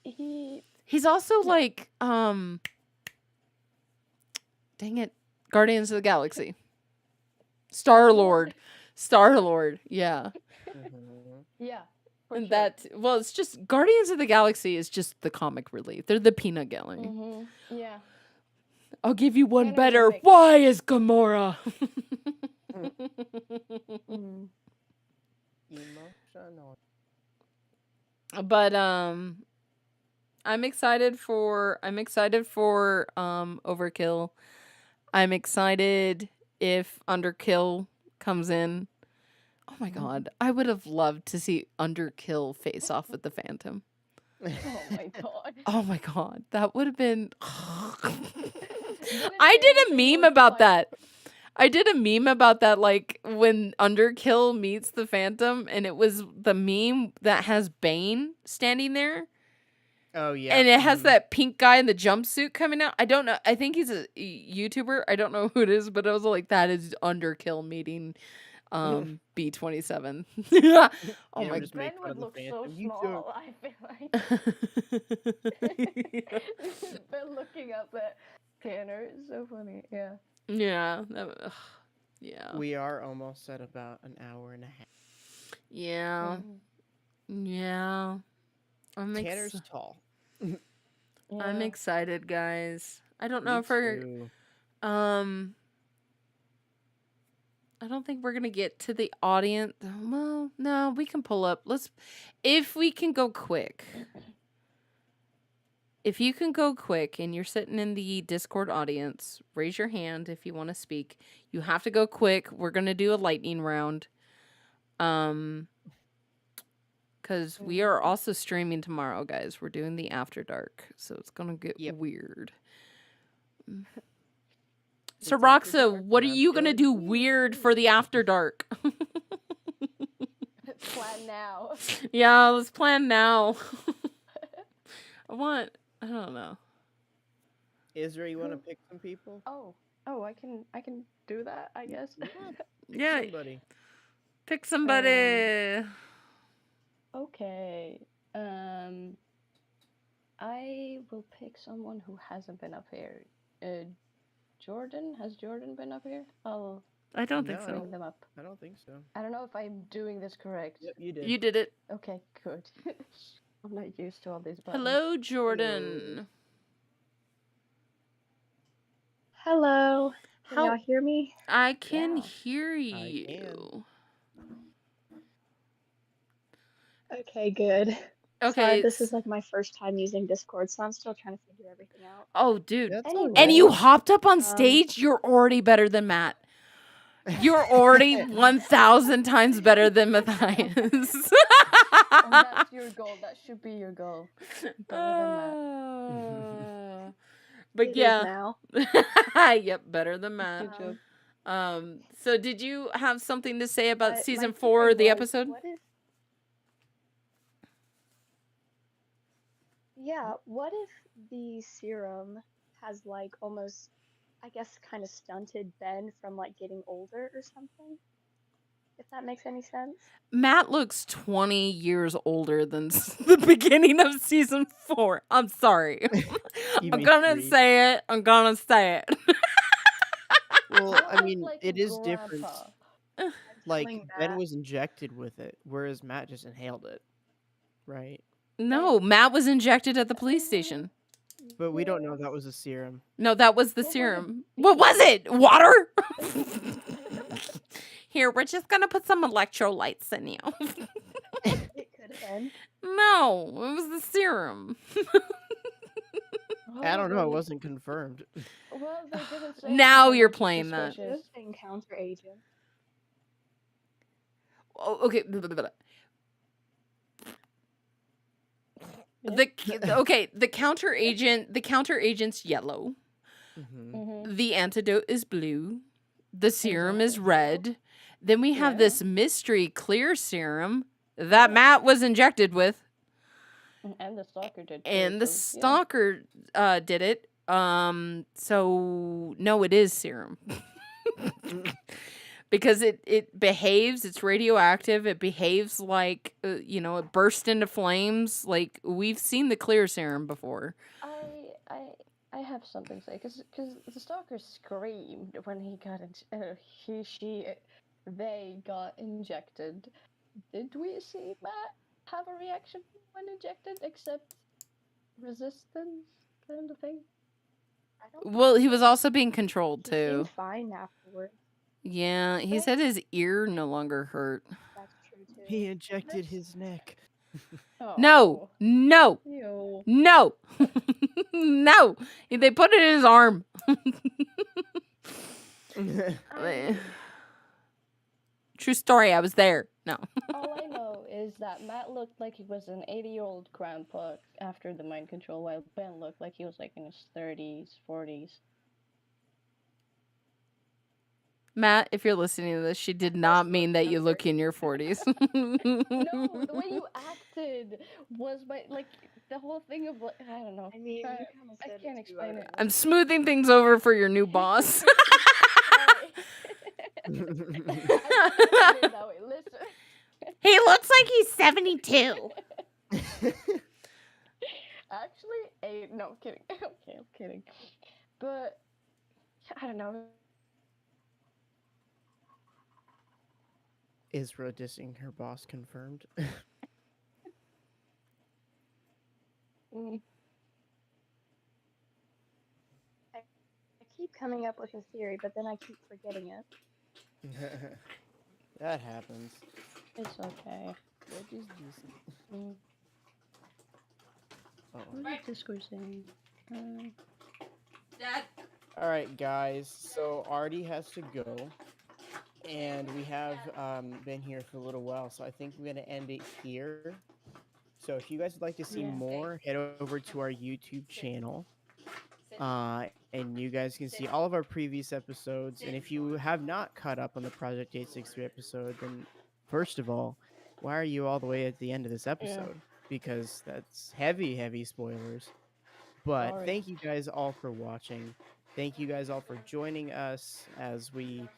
He's also like, dang it, Guardians of the Galaxy. Star-Lord, yeah. Yeah. for And sure. that, well, it's just, Guardians of the Galaxy is just the comic relief. They're the peanut gallery. Yeah. I'll give you one Tanner's better. mix. Why is Gamora? Emotional. But I'm excited for Overkill. I'm excited if Underkill comes in. Oh my god, I would have loved to see Underkill face off with the Phantom. Oh my god. Oh my god, that would have been What if I did a Tanner meme was about like- that. I did a meme about that, like when Underkill meets the Phantom, and it was the meme that has Bane standing there, Oh yeah. and it has that pink guy in the jumpsuit coming out. I don't know. I think he's a YouTuber. I don't know who it is, but I was like, that is Underkill meeting B27. Oh Yeah, my just make Ben fun would of the look so Phantom. You small, I feel like. Ben looking up at Tanner is so funny. Yeah. Yeah. Yeah. We are almost at about an hour and a half. Yeah. Yeah. Tanner's tall. I'm Yeah. excited, guys. I don't know Me if we're too. I don't think we're gonna get to the audience. Well, no, we can pull up. If we can go quick. If you can go quick and you're sitting in the Discord audience, raise your hand if you want to speak. You have to go quick. We're gonna do a lightning round. Because we are also streaming tomorrow, guys. We're doing the After Dark, so it's gonna get weird. So, It's After Roxa, Dark, what are and I'm you gonna feeling do weird for the After Dark? Plan now. Yeah, let's plan now. I don't know. Isra, you want to pick some people? Oh, Oh, I can do that, I guess. Yeah, Somebody. pick somebody. Okay. I will pick someone who hasn't been up here. Jordan? Has Jordan been up here? I'll I don't think No, so. bring them up. I don't think so. I don't know if I'm doing this correct. Yep, you did. You did it. Okay, good. I'm not used to all these buttons. Hello, Jordan. Hello. Can How y'all hear me? I can Yeah. hear I you. Okay, good. Okay. Sorry, this is like my first time using Discord, so I'm still trying to figure everything out. Oh, dude. That's Anyway. And you okay. hopped up on stage? You're already better than Matt. You're already 1,000 times better than Matthias. And that's your goal. That should be your goal. Better than Matt. But It is yeah. now. Yep, better than Matt. Good job. So did you have something to say about But season my 4 theory the was, episode? what if the serum has like almost, I guess, kind of stunted Ben from like getting older or something? If that makes any sense. Matt looks 20 years older than the beginning of season 4. I'm sorry. You I'm mean gonna 3. say it. I'm gonna say it. Well, I Look mean, like it is different. grandpa. I'm Like, telling Ben Matt. was injected with it, whereas Matt just inhaled it, right? No, Matt was injected at the police station. But we don't know if that was a serum. No, that was the What would it serum. be? What was it? Water? Here, we're just gonna put some electrolytes in you. It could have been. No, it was the serum. I don't know. It wasn't confirmed. Well, they didn't say Now anything you're which is playing that. It suspicious. was being counter agent. Oh, okay. The counter agent's yellow. Mm-hmm. The antidote is blue. The serum is Exactly. red. Then we have Yeah. this mystery clear serum that Matt was injected with, And the stalker did. and the too, so, yeah. stalker did it. So no, it is serum. Because it behaves, it's radioactive, it behaves like, it burst into flames. Like, we've seen the clear serum before. I have something to say because the stalker screamed when he got they got injected. Did we see Matt have a reaction when injected except resistance kind of thing? I don't Well, he was also being controlled He too. seemed fine afterwards. Yeah, he said his ear no longer hurt. That's true too. He injected his neck. No, no, Ew. no, no. They put it in his arm. True story. I was there. No. All I know is that Matt looked like he was an 80-year-old grandpa after the mind control, while Ben looked like he was like in his 30s, 40s. Matt, if you're listening to this, she did not mean that you look in your 40s. No, the way you acted was the whole thing of I don't know. I mean, you I kind of said can't it too, explain it. I'm smoothing things over for your new boss. I didn't mean it that way. Listen. He looks like he's 72. Actually, no, I'm kidding. Okay, I'm kidding. But I don't know. Isra dissing her boss confirmed. I keep coming up with a theory, but then I keep forgetting it. That happens. It's okay. What is this? Mm. Oh. What is Discord saying? Dad. All right, guys. So Artie has to go, and we have been here for a little while. So I think we're gonna end it here. So if you guys would like to see more, head over to our YouTube channel, and you guys can see all of our previous episodes. And if you have not caught up on the Project 863 episode, then first of all, why are you all the way at the end of this episode? Because that's heavy spoilers. But Sorry. thank you guys all for watching. thank you guys all for joining us as we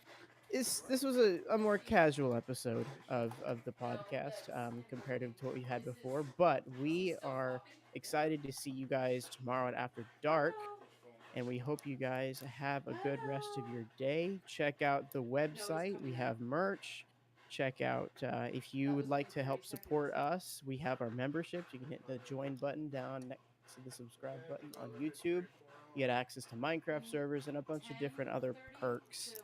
this was a more casual episode of the podcast comparative to what we had before, but we are excited to see you guys tomorrow at After Dark, and we hope you guys have a good rest of your day. Check out the website. We have merch. Check out if you would like to help support us, we have our memberships. You can hit the join button down next to the subscribe button on YouTube. You get access to Minecraft servers and a bunch of different other perks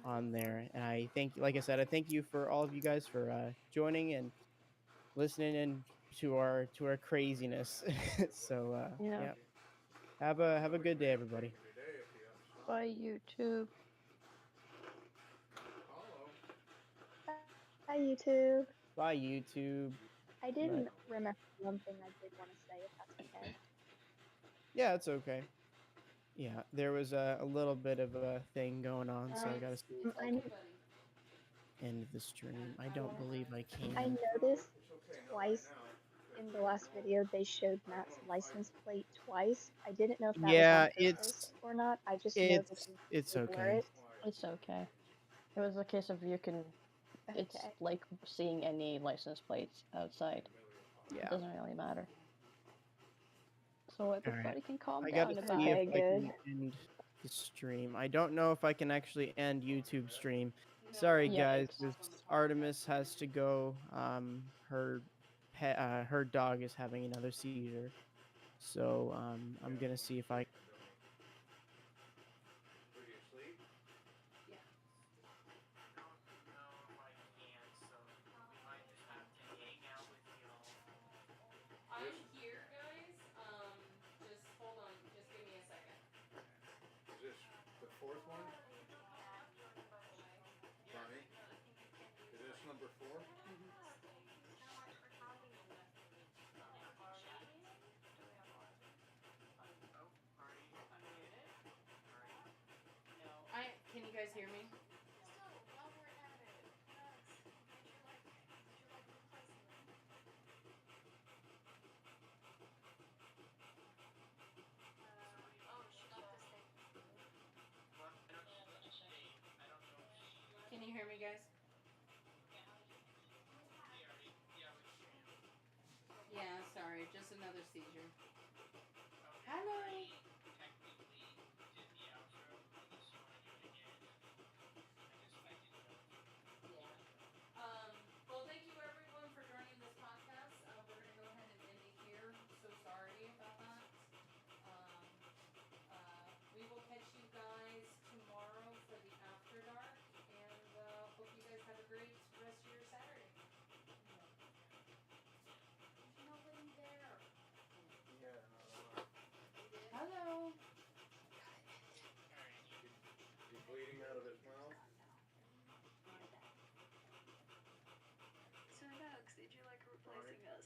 on there. And I thank you, like I said, I thank you for all of you guys for joining and listening in to our craziness. So Yeah. yeah, have a good day, everybody. Bye, YouTube. Bye, YouTube. Bye, YouTube. I Bye. didn't remember one thing I did want to say, if that's okay. Yeah, it's okay. Yeah, there was a little bit of a thing going on, so I gotta see if I I can end the stream. I don't believe I I can. noticed twice in the last video they showed Matt's license plate twice. I didn't know if that was on Yeah, purpose or not. I just know that it's they blur okay. it. It's okay. It was a case of you can. It's Okay. like seeing any license plates outside. It Yeah. doesn't really matter. So All right. everybody can calm I gotta down about see if Okay, it. I good. can end the stream. I don't know if I can actually end YouTube stream. Sorry, guys. Yikes. This Artemis has to go. Her dog is having another seizure, so I'm gonna see if I. I'm here, guys. Just hold on. Just give me a second. Is this the fourth one? Barney? Is this number 4? Can you guys hear me? Can you hear me, guys? Yeah, sorry, just another seizure. Hello. Well, thank you everyone for joining this podcast. We're gonna go ahead and end it here. So sorry about that. We will catch you guys tomorrow for the After Dark, and hope you guys have a great rest of your Saturday. There's nobody there. Yeah. Hello. He's bleeding out of his mouth. So Alex, did you like replacing us?